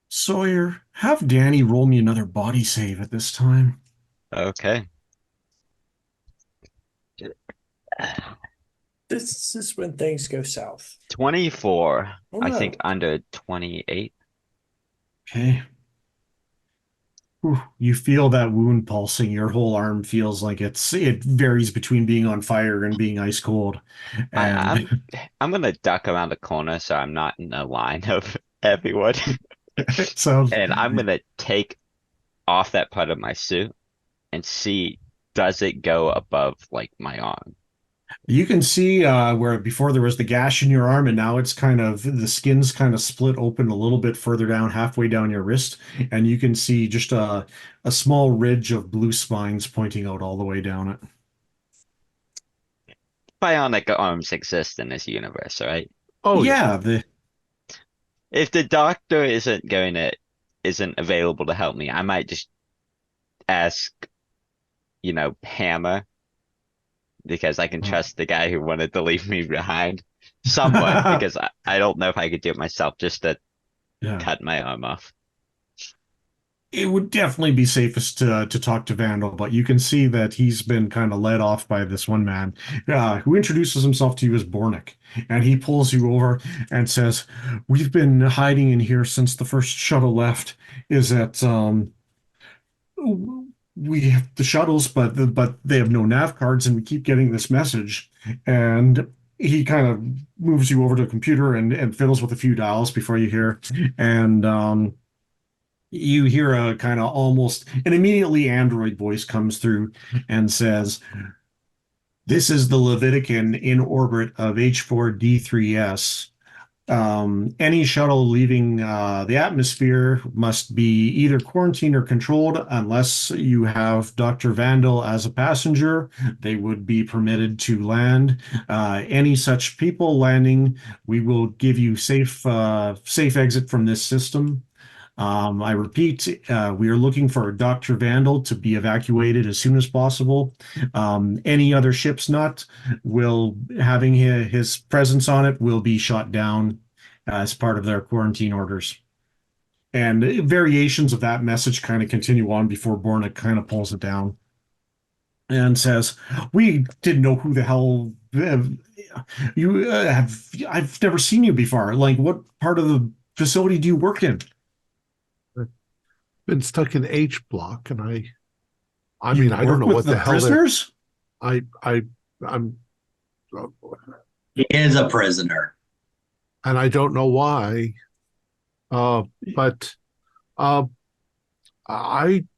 Speaker 3: Sawyer, have Danny roll me another body save at this time.
Speaker 2: Okay.
Speaker 6: This is when things go south.
Speaker 2: 24.
Speaker 6: Oh,
Speaker 2: I
Speaker 6: no.
Speaker 2: think under 28.
Speaker 3: Okay. Whew. You feel that wound pulsing. Your whole arm feels like it varies between being on fire and being ice cold. And
Speaker 2: I'm gonna duck around the corner so I'm not in a line of everyone. And I'm gonna take off that part of my suit and see, does it go above like my arm?
Speaker 3: You can see where before there was the gash in your arm, and now it's kind of the skin's kind of split open a little bit further down, halfway down your wrist, and you can see just a small ridge of blue spines pointing out all the way down it.
Speaker 2: Bionic arms exist in this universe, right?
Speaker 1: Oh
Speaker 3: yeah,
Speaker 2: If the doctor isn't available to help me, I might just ask, Hammer, because I can trust the guy who wanted to leave me behind somewhat, because I don't know if I could do it myself, just to cut my arm off.
Speaker 3: It would definitely be safest to talk to Vandal, but you can see that he's been kind of led off by this one man who introduces himself to you as Bornik, and he pulls you over and says, "We've been hiding in here since the first shuttle left. Is that we have the shuttles, but they have no nav cards, and we keep getting this message." And he kind of moves you over to a computer and fiddles with a few dials before you hear, and you hear a kind of almost an immediately android voice comes through and says, "This is the Levitican in orbit of H4D3S. Any shuttle leaving the atmosphere must be either quarantined or controlled unless you have Dr. Vandal as a passenger. They would be permitted to land. Any such people landing, we will give you safe exit from this system. I repeat, we are looking for Dr. Vandal to be evacuated as soon as possible. Any other ships not having his presence on it will be shot down as part of their quarantine orders." And variations of that message kind of continue on before Borna kind of pulls it down and says, "We didn't know who the hell you have. I've never seen you before. Like, what part of the facility do you work in?"
Speaker 1: Been stuck in H block, and I
Speaker 3: You
Speaker 1: mean, I don't
Speaker 3: work
Speaker 1: know
Speaker 3: with
Speaker 1: what the hell
Speaker 3: prisoners?
Speaker 1: I'm,
Speaker 4: He is a prisoner.
Speaker 1: and I don't know why. But I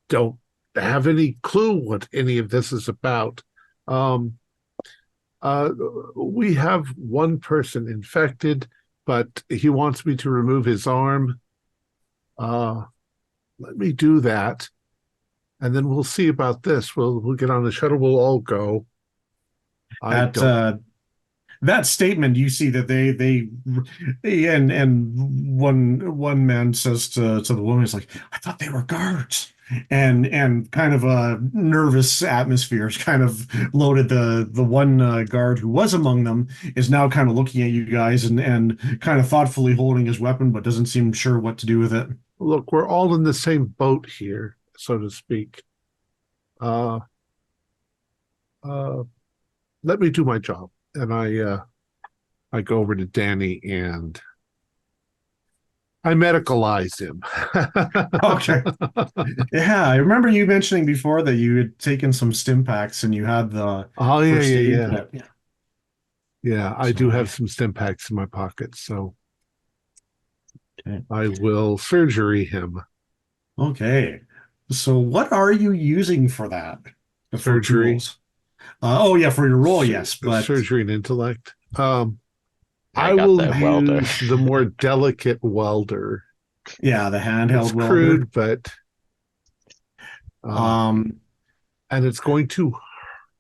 Speaker 1: don't have any clue what any of this is about. Um, we have one person infected, but he wants me to remove his arm. Let me do that, and then we'll see about this. We'll get on the shuttle. We'll all go.
Speaker 3: At that statement, you see that and one man says to the woman, "He's like, I thought they were guards." And kind of a nervous atmosphere is kind of loaded. The one guard who was among them is now kind of looking at you guys and kind of thoughtfully holding his weapon, but doesn't seem sure what to do with it.
Speaker 1: Look, we're all in the same boat here, so to speak. Let me do my job. And I go over to Danny and I medicalize him.
Speaker 3: Okay. Yeah, I remember you mentioning before that you had taken some stim packs and you had the
Speaker 1: Oh yeah,
Speaker 3: first aid
Speaker 1: yeah.
Speaker 3: kit.
Speaker 1: Yeah, I do have some stim packs in my pocket, so
Speaker 3: Okay.
Speaker 1: I will surgery him.
Speaker 3: Okay. So what are you using for that? For
Speaker 1: Surgery.
Speaker 3: tools? Oh yeah, for your role, yes, but
Speaker 1: Surgery and intellect.
Speaker 2: I
Speaker 1: I
Speaker 2: got
Speaker 1: will
Speaker 2: the welder.
Speaker 1: use the more delicate welder.
Speaker 3: yeah, the handheld
Speaker 1: It's
Speaker 3: welder.
Speaker 1: crude, but
Speaker 3: Um,
Speaker 1: and it's going to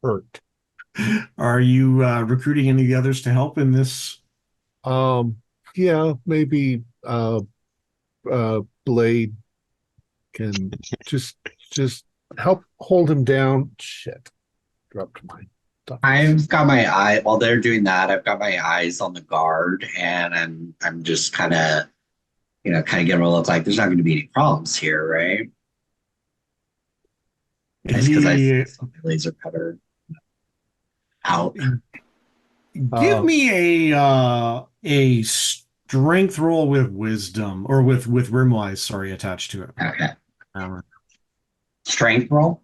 Speaker 1: hurt.
Speaker 3: are you recruiting any of the others to help in this?
Speaker 1: Yeah, maybe Blade can just help hold him down. Shit. Dropped my stuff.
Speaker 4: I've got my eye while they're doing that. I've got my eyes on the guard, and I'm just kind of getting a look like there's not going to be any problems here, right? That's because I see my laser cutter out.
Speaker 3: Give me a strength roll with wisdom or with rimwise, sorry, attached to it.
Speaker 4: Okay. Strength roll.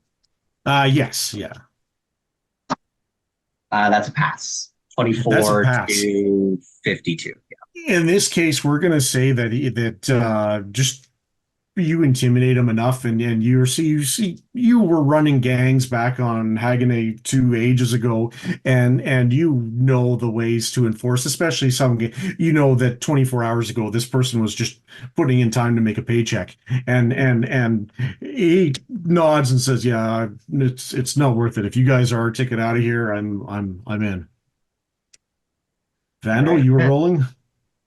Speaker 3: Yes, yeah.
Speaker 4: That's a pass.
Speaker 3: That's a
Speaker 4: 24
Speaker 3: pass.
Speaker 4: to 52.
Speaker 3: In this case, we're going to say that just you intimidate him enough, and you were running gangs back on Haganah 2 ages ago, and you know the ways to enforce, especially that 24 hours ago this person was just putting in time to make a paycheck, and he nods and says, "Yeah, it's not worth it. If you guys are a ticket out of here, I'm in." Vandal,
Speaker 4: Right.
Speaker 3: you were rolling?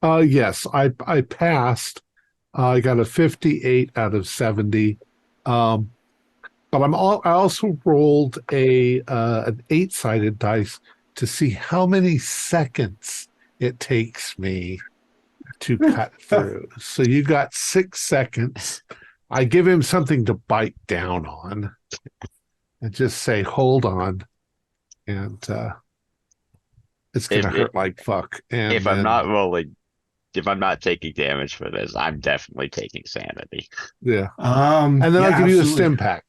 Speaker 1: Yes, I passed. I got a 58 out of 70. But I also rolled an 8-sided dice to see how many seconds it takes me to cut through. So you got 6 seconds. I give him something to bite down on and just say, "Hold on." And it's going to hurt like fuck. And
Speaker 2: If I'm not rolling, if I'm not taking damage for this, I'm definitely taking sanity.
Speaker 1: yeah. And then I'll give you a stim pack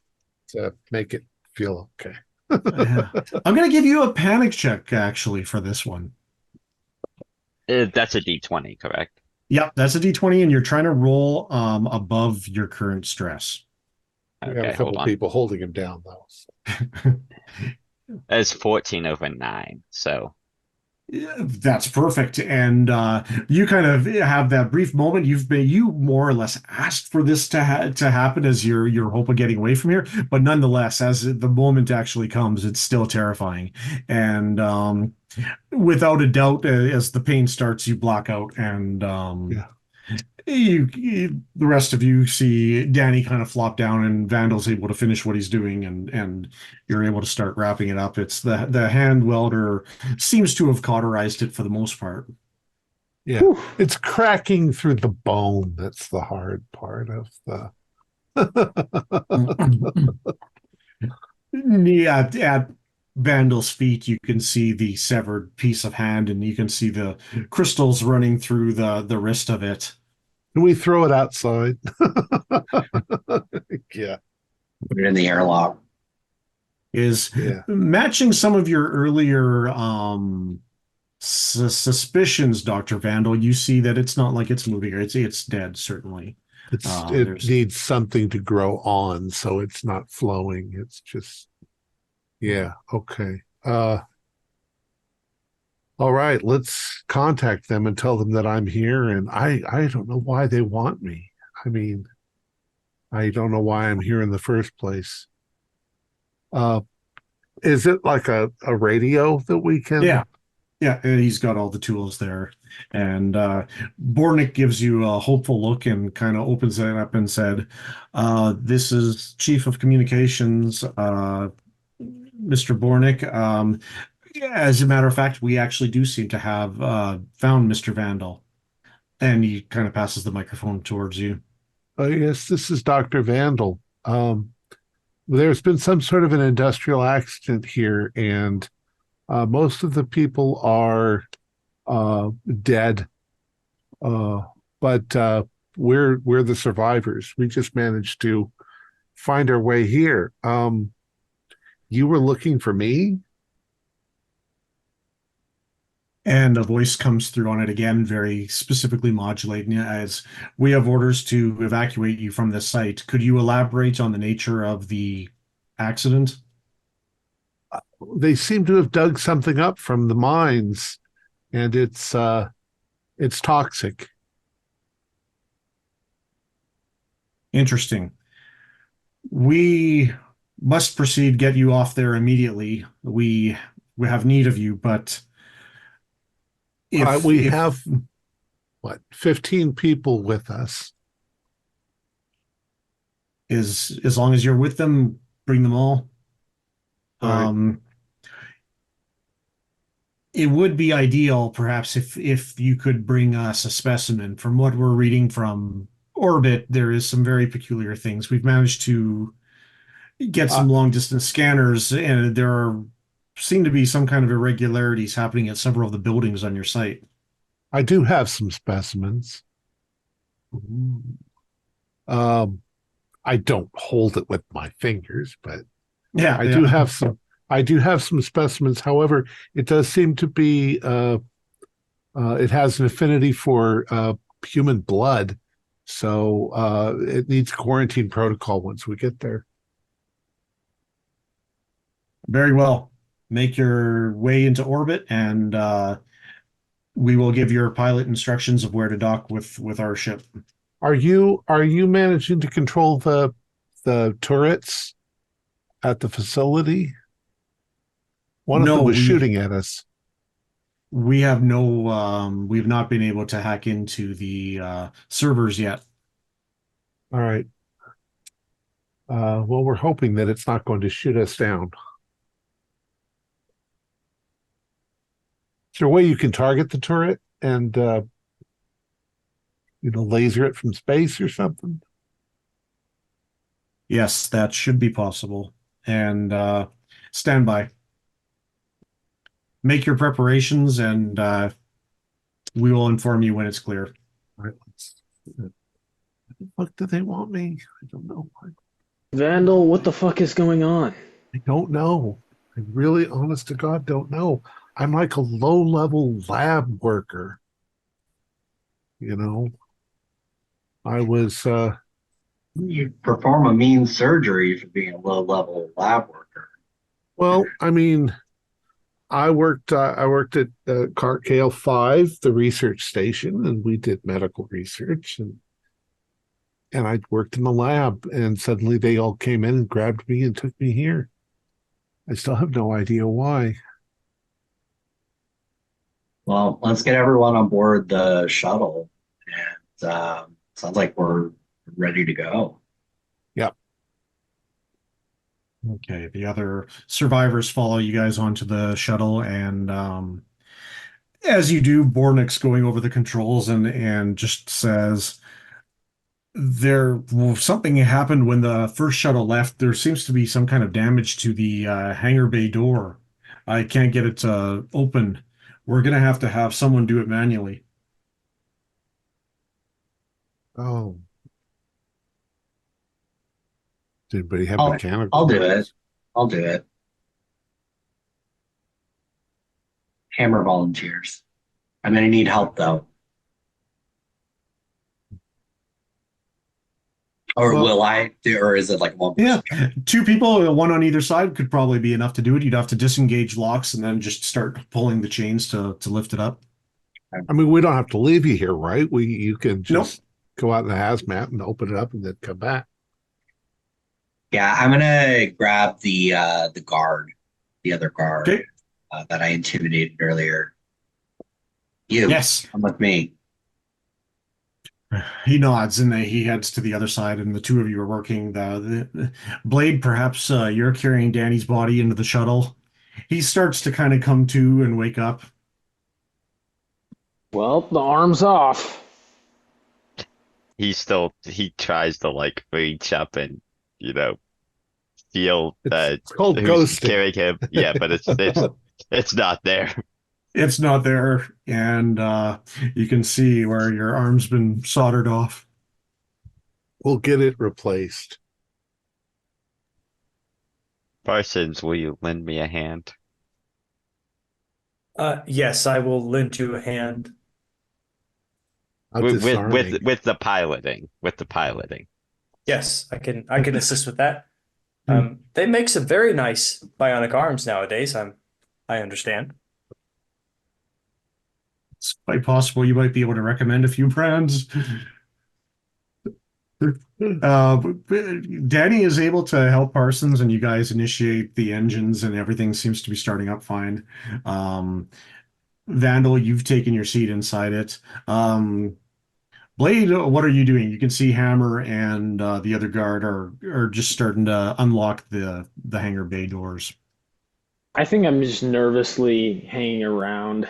Speaker 1: to make it feel okay.
Speaker 3: Yeah. I'm going to give you a panic check actually for this one.
Speaker 2: That's a D20, correct?
Speaker 3: Yep, that's a D20, and you're trying to roll above your current stress.
Speaker 1: We got a
Speaker 2: Okay, hold
Speaker 1: couple
Speaker 2: on.
Speaker 1: people holding him down though.
Speaker 2: That's 14 over 9, so
Speaker 3: That's perfect. And you kind of have that brief moment. You more or less asked for this to happen as your hope of getting away from here, but nonetheless, as the moment actually comes, it's still terrifying. And without a doubt, as the pain starts, you block out, and the rest of you see Danny kind of flop down, and Vandal's able to finish what he's doing, and you're able to start wrapping it up. It's the hand welder seems to have cauterized it for the most part.
Speaker 1: Yeah.
Speaker 5: Whew.
Speaker 1: It's cracking through the bone. That's the hard part of the.
Speaker 3: Yeah, at Vandal's feet, you can see the severed piece of hand, and you can see the crystals running through the wrist of it.
Speaker 1: Can we throw it outside? Yeah.
Speaker 4: Put it in the airlock.
Speaker 3: Is
Speaker 1: Yeah.
Speaker 3: matching some of your earlier suspicions, Dr. Vandal. You see that it's not like it's moving, it's dead, certainly.
Speaker 1: It needs something to grow on, so it's not flowing. It's just, yeah, okay. All right, let's contact them and tell them that I'm here, and I don't know why they want me. I mean, I don't know why I'm here in the first place. Is it like a radio that we can?
Speaker 3: Yeah. Yeah, and he's got all the tools there. And Bornick gives you a hopeful look and kind of opens it up and said, this is Chief of Communications, Mr. Bornick. Yeah, as a matter of fact, we actually do seem to have found Mr. Vandal. And he kind of passes the microphone towards you.
Speaker 1: Oh, yes, this is Dr. Vandal. There's been some sort of an industrial accident here, and most of the people are dead, but we're the survivors. We just managed to find our way here. You were looking for me?
Speaker 3: And a voice comes through on it again, very specifically modulating it as we have orders to evacuate you from this site. Could you elaborate on the nature of the accident?
Speaker 1: They seem to have dug something up from the mines, and it's toxic.
Speaker 3: Interesting. We must proceed, get you off there immediately. We have need of you, but
Speaker 1: we have what, 15 people with us.
Speaker 3: As long as you're with them, bring them all.
Speaker 1: Right.
Speaker 3: It would be ideal, perhaps, if you could bring us a specimen. From what we're reading from orbit, there is some very peculiar things. We've managed to get some long distance scanners, and seem to be some kind of irregularities happening at several of the buildings on your site.
Speaker 1: I do have some specimens. I don't hold it with my fingers, but
Speaker 3: Yeah,
Speaker 1: I do have some. I do have some specimens. However, it does seem to be it has an affinity for human blood, so it needs quarantine protocol once we get there.
Speaker 3: Very well. Make your way into orbit, and we will give your pilot instructions of where to dock with our ship.
Speaker 1: Are you managing to control the turrets at the facility? One of them was shooting at us.
Speaker 3: We have we've not been able to hack into the servers yet.
Speaker 1: All right. Well, we're hoping that it's not going to shoot us down. Is there a way you can target the turret and laser it from space or something?
Speaker 3: Yes, that should be possible. And stand by. Make your preparations, and we will inform you when it's clear.
Speaker 1: All right, let's. What do they want me? I don't know.
Speaker 5: Vandal, what the fuck is going on?
Speaker 1: I don't know. I really, honest to God, don't know. I'm like a low-level lab worker. I was.
Speaker 4: You perform a mean surgery for being a low-level lab worker.
Speaker 1: Well, I mean, I worked at Cartkale 5, the research station, and we did medical research, and I worked in the lab, and suddenly they all came in and grabbed me and took me here. I still have no idea why.
Speaker 4: Well, let's get everyone on board the shuttle, and sounds like we're ready to go.
Speaker 1: Yep.
Speaker 3: Okay, the other survivors follow you guys onto the shuttle, and as you do, Bornick's going over the controls and just says something happened when the first shuttle left. There seems to be some kind of damage to the hangar bay door. I can't get it to open. We're gonna have to have someone do it manually.
Speaker 1: Oh. Does anybody have
Speaker 4: I'll,
Speaker 1: mechanical?
Speaker 4: I'll do it. I'll do it. Hammer volunteers. I'm gonna need help though. Or
Speaker 1: Well-
Speaker 4: will I? Or is it like one person?
Speaker 3: Yeah, two people, one on either side, could probably be enough to do it. You'd have to disengage locks and then just start pulling the chains to lift it up.
Speaker 1: I mean, we don't have to leave you here, right? You can
Speaker 3: Nope.
Speaker 1: just go out in the hazmat and open it up and then come back.
Speaker 4: Yeah, I'm gonna grab the guard, the other guard
Speaker 3: Okay.
Speaker 4: that I intimidated earlier. You,
Speaker 3: Yes.
Speaker 4: come with me.
Speaker 3: He nods and he heads to the other side, and the two of you are working the Blade. Perhaps you're carrying Danny's body into the shuttle. He starts to kind of come to and wake up.
Speaker 5: Well, the arm's off.
Speaker 2: He tries to like reach up and, feel that
Speaker 1: It's called
Speaker 2: who's
Speaker 1: ghosting.
Speaker 2: carrying him. Yeah, but it's not there.
Speaker 3: It's not there, and you can see where your arm's been soldered off.
Speaker 1: We'll get it replaced.
Speaker 2: Parsons, will you lend me a hand?
Speaker 6: Yes, I will lend you a hand.
Speaker 1: Not
Speaker 2: With
Speaker 1: disarming.
Speaker 2: with the piloting. With the piloting.
Speaker 6: Yes, I can assist with that. They make some very nice bionic arms nowadays. I understand.
Speaker 3: It's quite possible you might be able to recommend a few brands. Danny is able to help Parsons, and you guys initiate the engines, and everything seems to be starting up fine. Vandal, you've taken your seat inside it. Blade, what are you doing? You can see Hammer and the other guard are just starting to unlock the hangar bay doors.
Speaker 5: I think I'm just nervously hanging around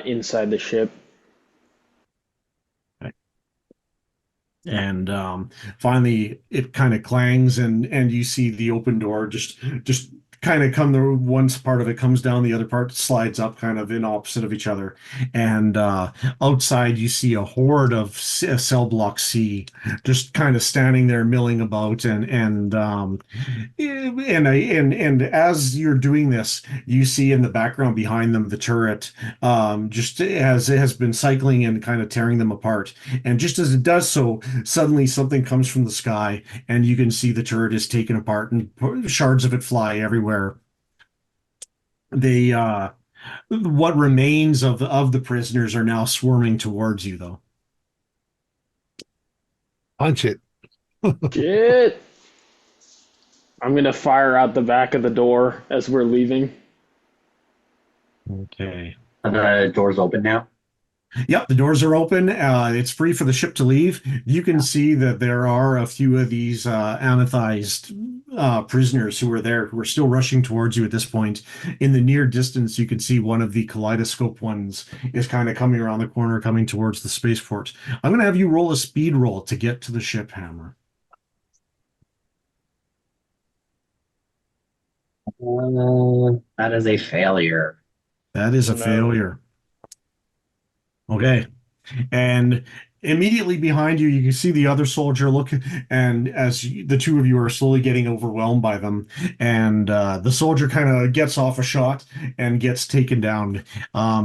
Speaker 5: inside the ship.
Speaker 3: And finally, it kind of clangs, and you see the open door just kind of come. The one part of it comes down, the other part slides up, kind of in opposite of each other. And outside, you see a horde of Cellblock C just kind of standing there, milling about, and as you're doing this, you see in the background behind them the turret, just as it has been cycling and kind of tearing them apart. And just as it does so, suddenly something comes from the sky, and you can see the turret is taken apart and shards of it fly everywhere. They what remains of the prisoners are now swarming towards you, though.
Speaker 1: Punch it.
Speaker 5: Shit! I'm gonna fire out the back of the door as we're leaving.
Speaker 3: Okay.
Speaker 4: Are the doors open now?
Speaker 3: Yep, the doors are open. It's free for the ship to leave. You can see that there are a few of these amethized prisoners who are there, who are still rushing towards you at this point. In the near distance, you can see one of the kaleidoscope ones is kind of coming around the corner, coming towards the spaceport. I'm going to have you roll a speed roll to get to the ship, Hammer.
Speaker 4: That is a failure.
Speaker 3: That is a
Speaker 6: No.
Speaker 3: failure. Okay. And immediately behind you, you can see the other soldier look, and the two of you are slowly getting overwhelmed by them, and the soldier kind of gets off a shot and gets taken down.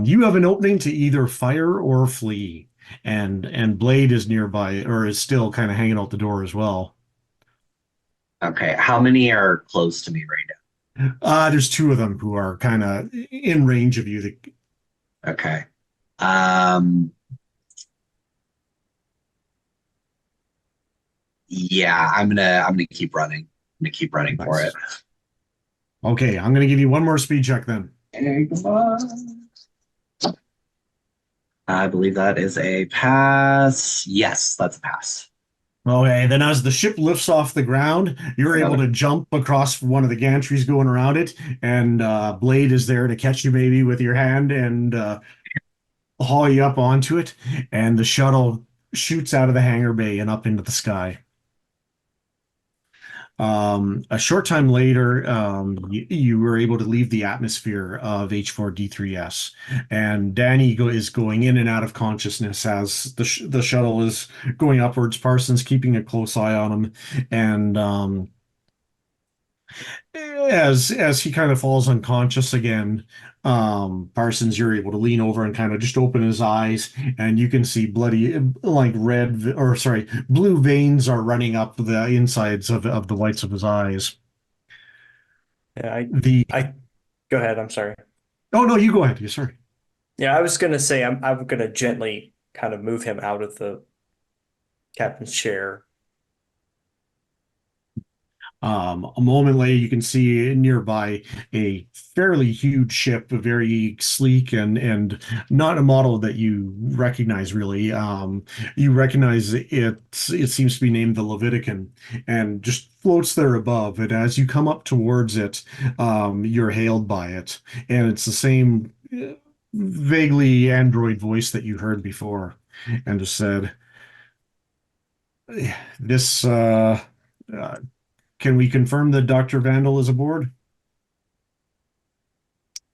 Speaker 3: You have an opening to either fire or flee, and Blade is nearby, or is still kind of hanging out the door as well.
Speaker 4: Okay, how many are close to me right
Speaker 3: There's two of them who are kind of in range of you.
Speaker 4: now? Okay. Yeah, I'm gonna keep running. I'm gonna keep running for it.
Speaker 3: Okay, I'm going to give you one more speed check then.
Speaker 4: I believe that is a pass. Yes, that's a pass.
Speaker 3: Okay, then as the ship lifts off the ground, you're able to jump across one of the gantries going around it, and Blade is there to catch you maybe with your hand, and haul you up onto it, and the shuttle shoots out of the hangar bay and up into the sky. A short time later, you were able to leave the atmosphere of H4D3S, and is going in and out of consciousness as the shuttle is going upwards. Parsons keeping a close eye on him, and as he kind of falls unconscious again, Parsons, you're able to lean over and kind of just open his eyes, and you can see bloody, like blue veins are running up the insides of the whites of his eyes.
Speaker 6: Yeah,
Speaker 3: The
Speaker 6: I go ahead. I'm sorry.
Speaker 3: Oh no, you go ahead. You sorry.
Speaker 6: Yeah, I was gonna say I'm gonna gently kind of move him out of the captain's chair.
Speaker 3: A moment later, you can see nearby a fairly huge ship, very sleek and not a model that you recognize really. You recognize it seems to be named the Levitican, and just floats there above. And as you come up towards it, you're hailed by it, and it's the same vaguely android voice that you heard before, and just said, "This." Uh, can we confirm that Dr. Vandal is aboard?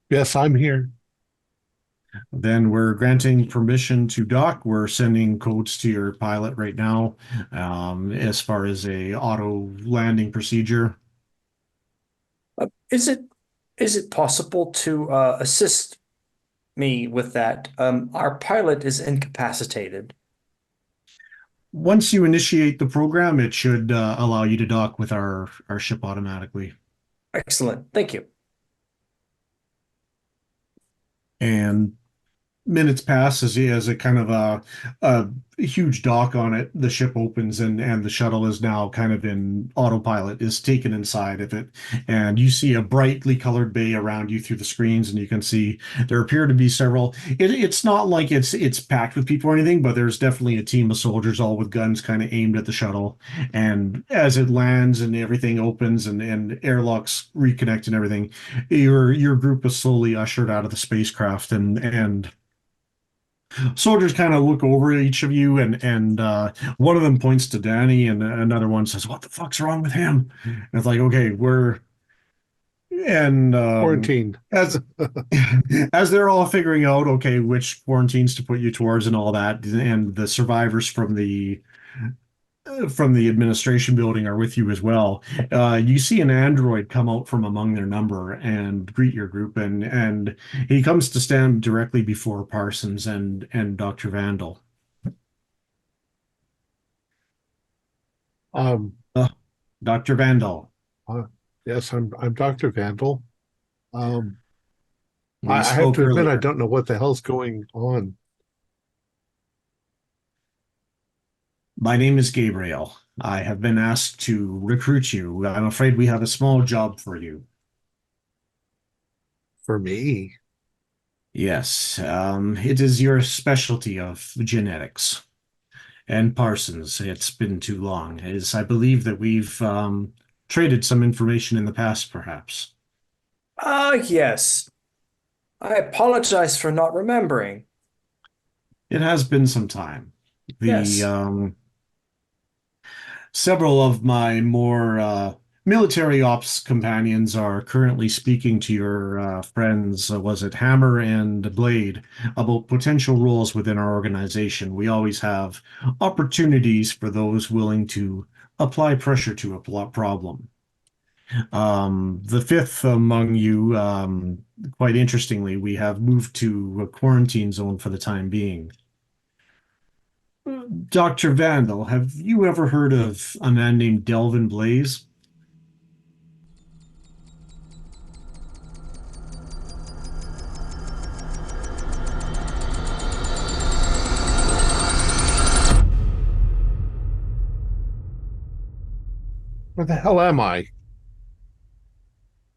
Speaker 1: Yes, I'm here.
Speaker 3: Then we're granting permission to dock. We're sending codes to your pilot right now, as far as a auto landing procedure.
Speaker 6: Is it possible to assist me with that? Our pilot is incapacitated.
Speaker 3: Once you initiate the program, it should allow you to dock with our ship automatically.
Speaker 6: Excellent. Thank you.
Speaker 3: And minutes pass as he has a kind of a huge dock on it. The ship opens and the shuttle is now kind of in autopilot, is taken inside of it. And you see a brightly colored bay around you through the screens, and you can see there appear to be several. It's not like it's packed with people or anything, but there's definitely a team of soldiers all with guns kind of aimed at the shuttle. And as it lands and everything opens and airlocks reconnect and everything, your group is slowly ushered out of the spacecraft, and soldiers kind of look over each of you, and one of them points to Danny, and another one says, "What the fuck's wrong with him?" And it's like, okay, we're and
Speaker 1: Quarantined.
Speaker 3: as they're all figuring out, okay, which quarantines to put you towards and all that, and the survivors from the administration building are with you as well. You see an android come out from among their number and greet your group, and he comes to stand directly before Parsons and Dr. Vandal.
Speaker 1: Um,
Speaker 3: Dr. Vandal,
Speaker 1: yes, I'm Dr. Vandal.
Speaker 3: we
Speaker 1: I have
Speaker 3: spoke
Speaker 1: to admit, I
Speaker 3: earlier.
Speaker 1: don't know what the hell's going on.
Speaker 3: My name is Gabriel. I have been asked to recruit you. I'm afraid we have a small job for you.
Speaker 1: For me.
Speaker 3: Yes, it is your specialty of genetics. And Parsons, it's been too long. As I believe that we've traded some information in the past, perhaps.
Speaker 6: Yes. I apologize for not remembering.
Speaker 3: It has been some time. The
Speaker 6: Yes.
Speaker 3: Several of my more military ops companions are currently speaking to your friends, was it Hammer and Blade, about potential roles within our organization. We always have opportunities for those willing to apply pressure to a problem. The fifth among you, quite interestingly, we have moved to a quarantine zone for the time being. Dr. Vandal, have you ever heard of a man named Delvin Blaze?
Speaker 1: Where the hell am I?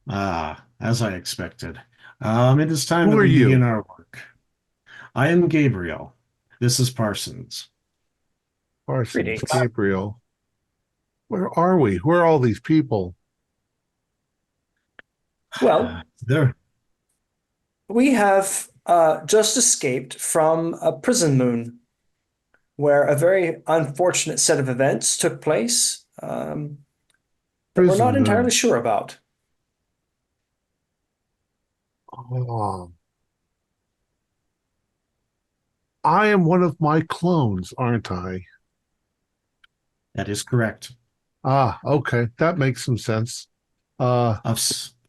Speaker 3: Ah, as I expected. It is time
Speaker 1: Who
Speaker 3: that
Speaker 1: are
Speaker 3: we begin
Speaker 1: you?
Speaker 3: our work. I am Gabriel. This is Parsons.
Speaker 1: Parsons,
Speaker 6: Greetings.
Speaker 1: Gabriel. Where are we? Who are all these people?
Speaker 6: Well,
Speaker 3: There.
Speaker 6: we have just escaped from a prison moon where a very unfortunate set of events took place that we're
Speaker 1: Prison
Speaker 6: not entirely
Speaker 1: moon.
Speaker 6: sure about.
Speaker 1: Oh, I am one of my clones, aren't I?
Speaker 3: That is correct.
Speaker 1: Ah, okay. That makes some sense. Uh,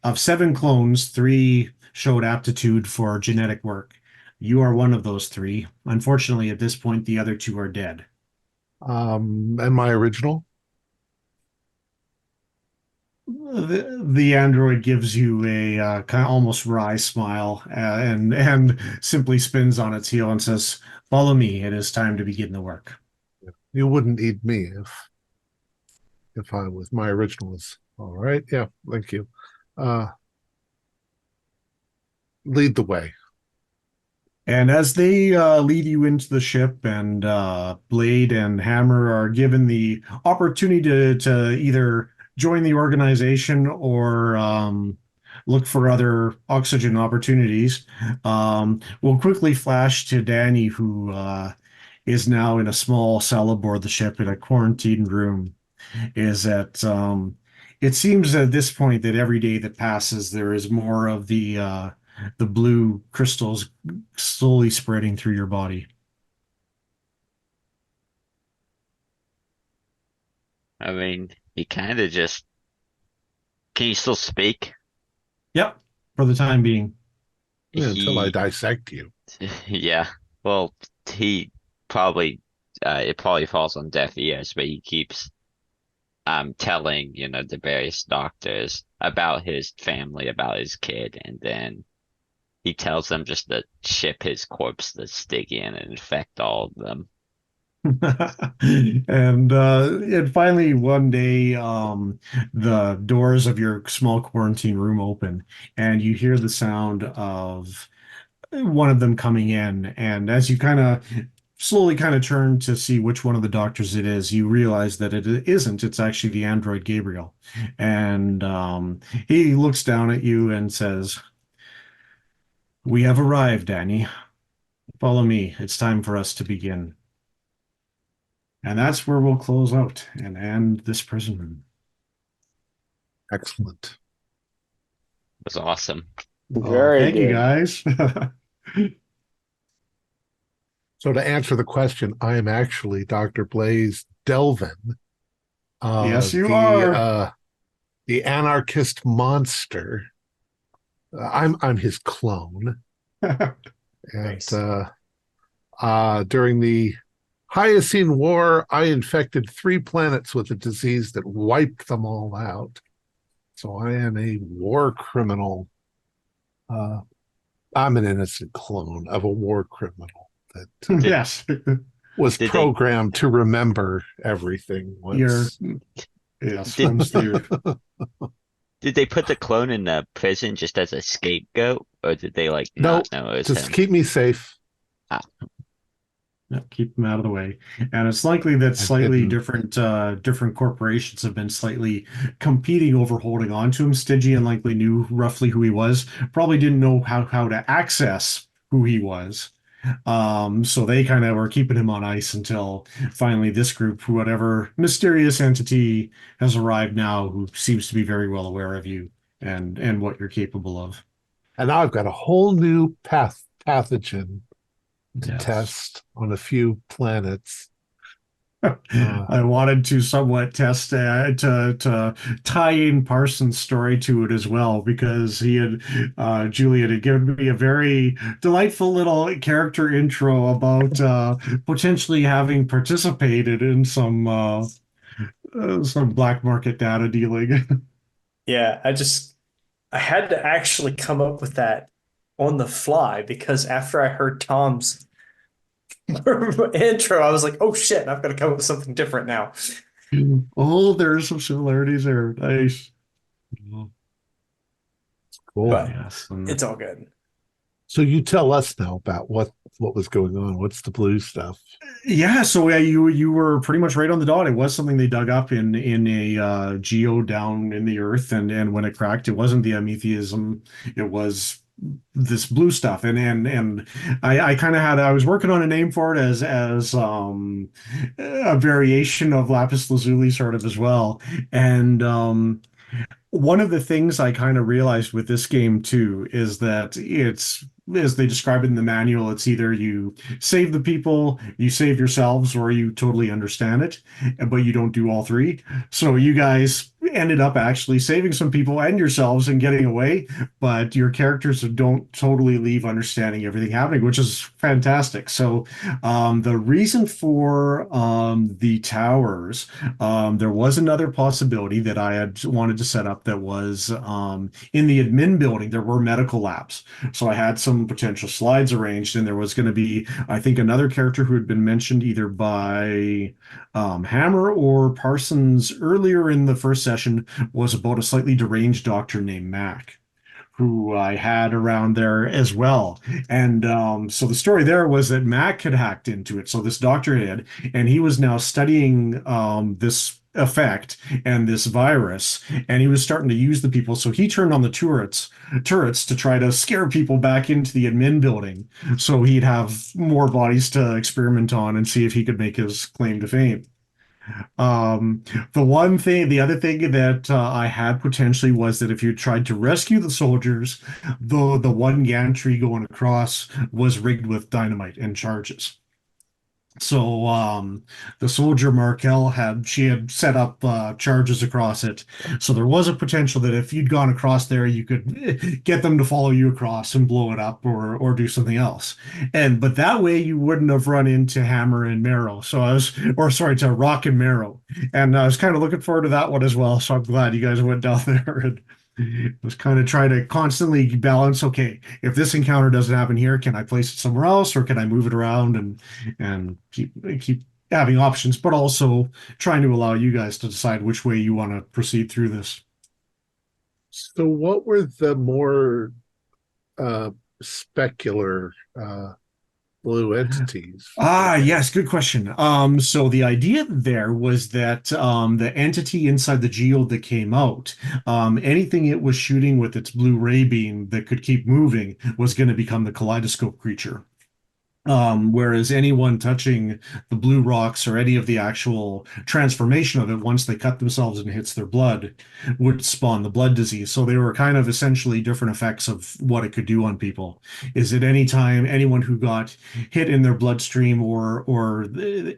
Speaker 3: Of 7 clones, 3 showed aptitude for genetic work. You are one of those 3. Unfortunately, at this point, the other 2 are dead.
Speaker 1: am I original?
Speaker 3: The android gives you a kind of almost wry smile and simply spins on its heel and says, "Follow me. It is time to begin the work."
Speaker 1: You wouldn't need me if I was my original was all right. Yeah, thank you. Uh, lead the way.
Speaker 3: And as they lead you into the ship, and Blade and Hammer are given the opportunity to either join the organization or look for other oxygen opportunities, we'll quickly flash to Danny, who is now in a small cell aboard the ship in a quarantined room. Is that it seems at this point that every day that passes, there is more of the blue crystals slowly spreading through your body.
Speaker 2: I mean, he kind of just. Can you still speak?
Speaker 3: Yep, for the time being.
Speaker 1: Yeah, until I
Speaker 2: He,
Speaker 1: dissect you.
Speaker 2: yeah. Well, he probably, it probably falls on deaf ears, but he keeps telling, the various doctors about his family, about his kid, and then he tells them just to ship his corpse to Stygian and infect all of them.
Speaker 3: And finally one day the doors of your small quarantine room open and you hear the sound of one of them coming in, and as you kind of slowly kind of turn to see which one of the doctors it is, you realize that it isn't. It's actually the android Gabriel. And he looks down at you and says, "We have arrived, Danny. Follow me. It's time for us to begin." And that's where we'll close out and end this prison.
Speaker 1: Excellent.
Speaker 2: It was awesome.
Speaker 5: Very
Speaker 3: Thank you,
Speaker 5: good.
Speaker 3: guys.
Speaker 1: So to answer the question, I am actually Dr. Blaze Delvin,
Speaker 3: Yes, you
Speaker 1: the
Speaker 3: are.
Speaker 1: the anarchist monster. I'm his clone, and
Speaker 6: Nice.
Speaker 1: during the Hyacine War, I infected 3 planets with a disease that wiped them all out. So I am a war criminal. I'm an innocent clone of a war criminal that
Speaker 3: Yes.
Speaker 1: was
Speaker 2: Did they
Speaker 1: programmed to remember everything
Speaker 3: You're
Speaker 1: once.
Speaker 3: yes,
Speaker 2: did
Speaker 3: once they're
Speaker 2: did they put the clone in the prison just as a scapegoat, or did they like
Speaker 1: No,
Speaker 2: not know it was
Speaker 1: just
Speaker 2: him?
Speaker 1: keep me safe.
Speaker 2: Ah,
Speaker 3: keep them out of the way. And it's likely that
Speaker 1: I'm
Speaker 3: slightly
Speaker 1: hidden.
Speaker 3: different corporations have been slightly competing over holding on to him. Stygian likely knew roughly who he was, probably didn't know how to access who he was. So they kind of were keeping him on ice until finally this group, whatever mysterious entity has arrived now, who seems to be very well aware of you and what you're capable of.
Speaker 1: And now I've got a whole new pathogen to
Speaker 3: Yes.
Speaker 1: test on a few planets. Uh,
Speaker 3: I wanted to somewhat test to tie in Parsons' story to it as well, because he had Juliet had given me a very delightful little character intro about potentially having participated in some black market data dealing.
Speaker 6: Yeah, I had to actually come up with that on the fly because after I heard Tom's intro, I was like, oh shit, I've got to come up with something different now.
Speaker 3: Oh, there's some similarities there. Nice.
Speaker 1: cool.
Speaker 6: But
Speaker 3: Yes.
Speaker 6: it's all good.
Speaker 1: So you tell us now about what was going on. What's the blue stuff?
Speaker 3: Yeah, so you were pretty much right on the dot. It was something they dug up in a geo down in the earth, and when it cracked, it wasn't the amethyism. It was this blue stuff, and I kind of I was working on a name for it as a variation of lapis lazuli sort of as well. And one of the things I kind of realized with this game too is that it's, as they describe it in the manual, it's either you save the people, you save yourselves, or you totally understand it, but you don't do all three. So you guys ended up actually saving some people and yourselves and getting away, but your characters don't totally leave understanding everything happening, which is fantastic. So the reason for the towers, there was another possibility that I had wanted to set up that was in the admin building, there were medical labs. So I had some potential slides arranged, and there was going to be, I think, another character who had been mentioned either by Hammer or Parsons earlier in the first session was about a slightly deranged doctor named Mac, who I had around there as well. And so the story there was that Mac had hacked into it. So this doctor had, and he was now studying this effect and this virus, and he was starting to use the people. So he turned on the turrets to try to scare people back into the admin building, so he'd have more bodies to experiment on and see if he could make his claim to fame. The other thing that I had potentially was that if you tried to rescue the soldiers, the one gantry going across was rigged with dynamite and charges. So the soldier Markel had set up charges across it. So there was a potential that if you'd gone across there, you could get them to follow you across and blow it up or do something else. But that way you wouldn't have run into Hammer and Marrow. To Rock and Marrow. And I was kind of looking forward to that one as well. So I'm glad you guys went down there and was kind of trying to constantly balance, okay, if this encounter doesn't happen here, can I place it somewhere else, or can I move it around and keep having options, but also trying to allow you guys to decide which way you want to proceed through this.
Speaker 1: So what were the more specular blue entities?
Speaker 3: Yes, good question. So the idea there was that the entity inside the geode that came out, anything it was shooting with its blue ray beam that could keep moving was going to become the kaleidoscope creature. Whereas anyone touching the blue rocks or any of the actual transformation of it, once they cut themselves and hits their blood, would spawn the blood disease. So they were kind of essentially different effects of what it could do on people. Is at any time anyone who got hit in their bloodstream or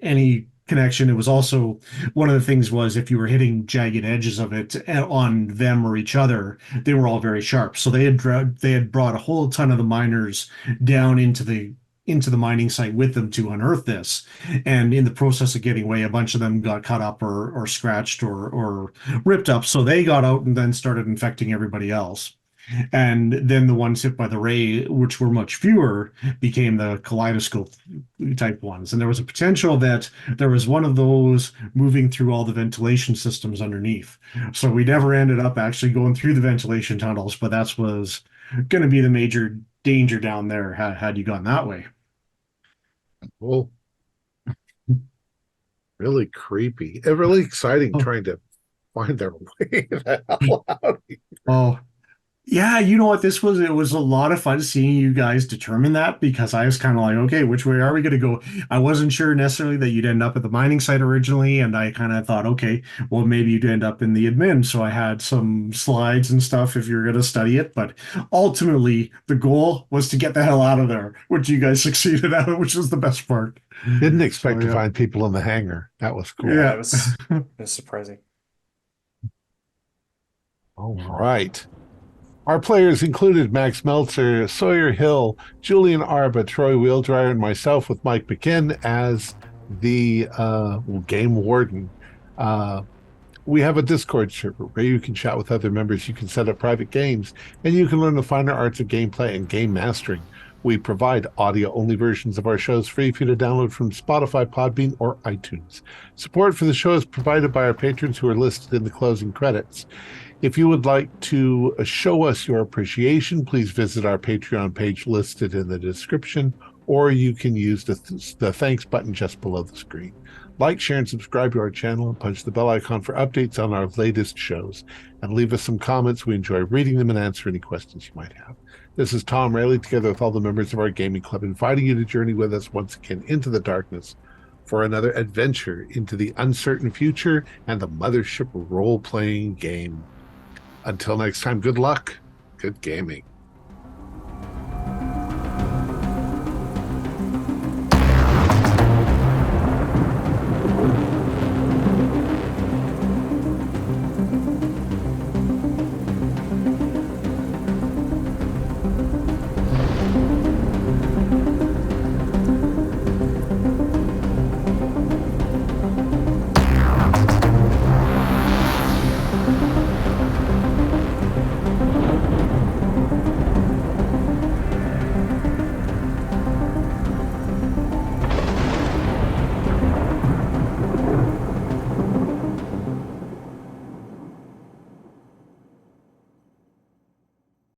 Speaker 3: any connection. It was also one of the things was if you were hitting jagged edges of it on them or each other, they were all very sharp. So they had brought a whole ton of the miners down into the mining site with them to unearth this. And in the process of getting away, a bunch of them got cut up or scratched or ripped up. So they got out and then started infecting everybody else. And then the ones hit by the ray, which were much fewer, became the kaleidoscope type ones. And there was a potential that there was one of those moving through all the ventilation systems underneath. So we never ended up actually going through the ventilation tunnels, but that was going to be the major danger down there had you gone that way.
Speaker 1: Well, really creepy and really exciting trying to find their way the hell out.
Speaker 3: Oh, yeah, you know what? It was a lot of fun seeing you guys determine that, because I was kind of like, okay, which way are we going to go? I wasn't sure necessarily that you'd end up at the mining site originally, and I kind of thought, okay, well, maybe you'd end up in the admin. So I had some slides and stuff if you're going to study it, but ultimately the goal was to get the hell out of there, which you guys succeeded at, which was the best part.
Speaker 1: Didn't expect to find people in the hangar. That was cool.
Speaker 3: Yeah,
Speaker 6: it was surprising.
Speaker 1: All right. Our players included Max Meltzer, Sawyer Hill, Julian Arba, Troy Wheeldryer, and myself with Mike McKen as the game warden. We have a Discord server where you can chat with other members, you can set up private games, and you can learn the finer arts of gameplay and game mastering. We provide audio-only versions of our shows free for you to download from Spotify, Podbean, or iTunes. Support for the show is provided by our patrons who are listed in the closing credits. If you would like to show us your appreciation, please visit our Patreon page listed in the description, or you can use the thanks button just below the screen. Like, share, and subscribe to our channel, and punch the bell icon for updates on our latest shows. And leave us some comments. We enjoy reading them and answer any questions you might have. This is Thom Raley, together with all the members of our gaming club, inviting you to journey with us once again into the darkness for another adventure into the uncertain future and the Mothership role-playing game. Until next time, good luck, good gaming.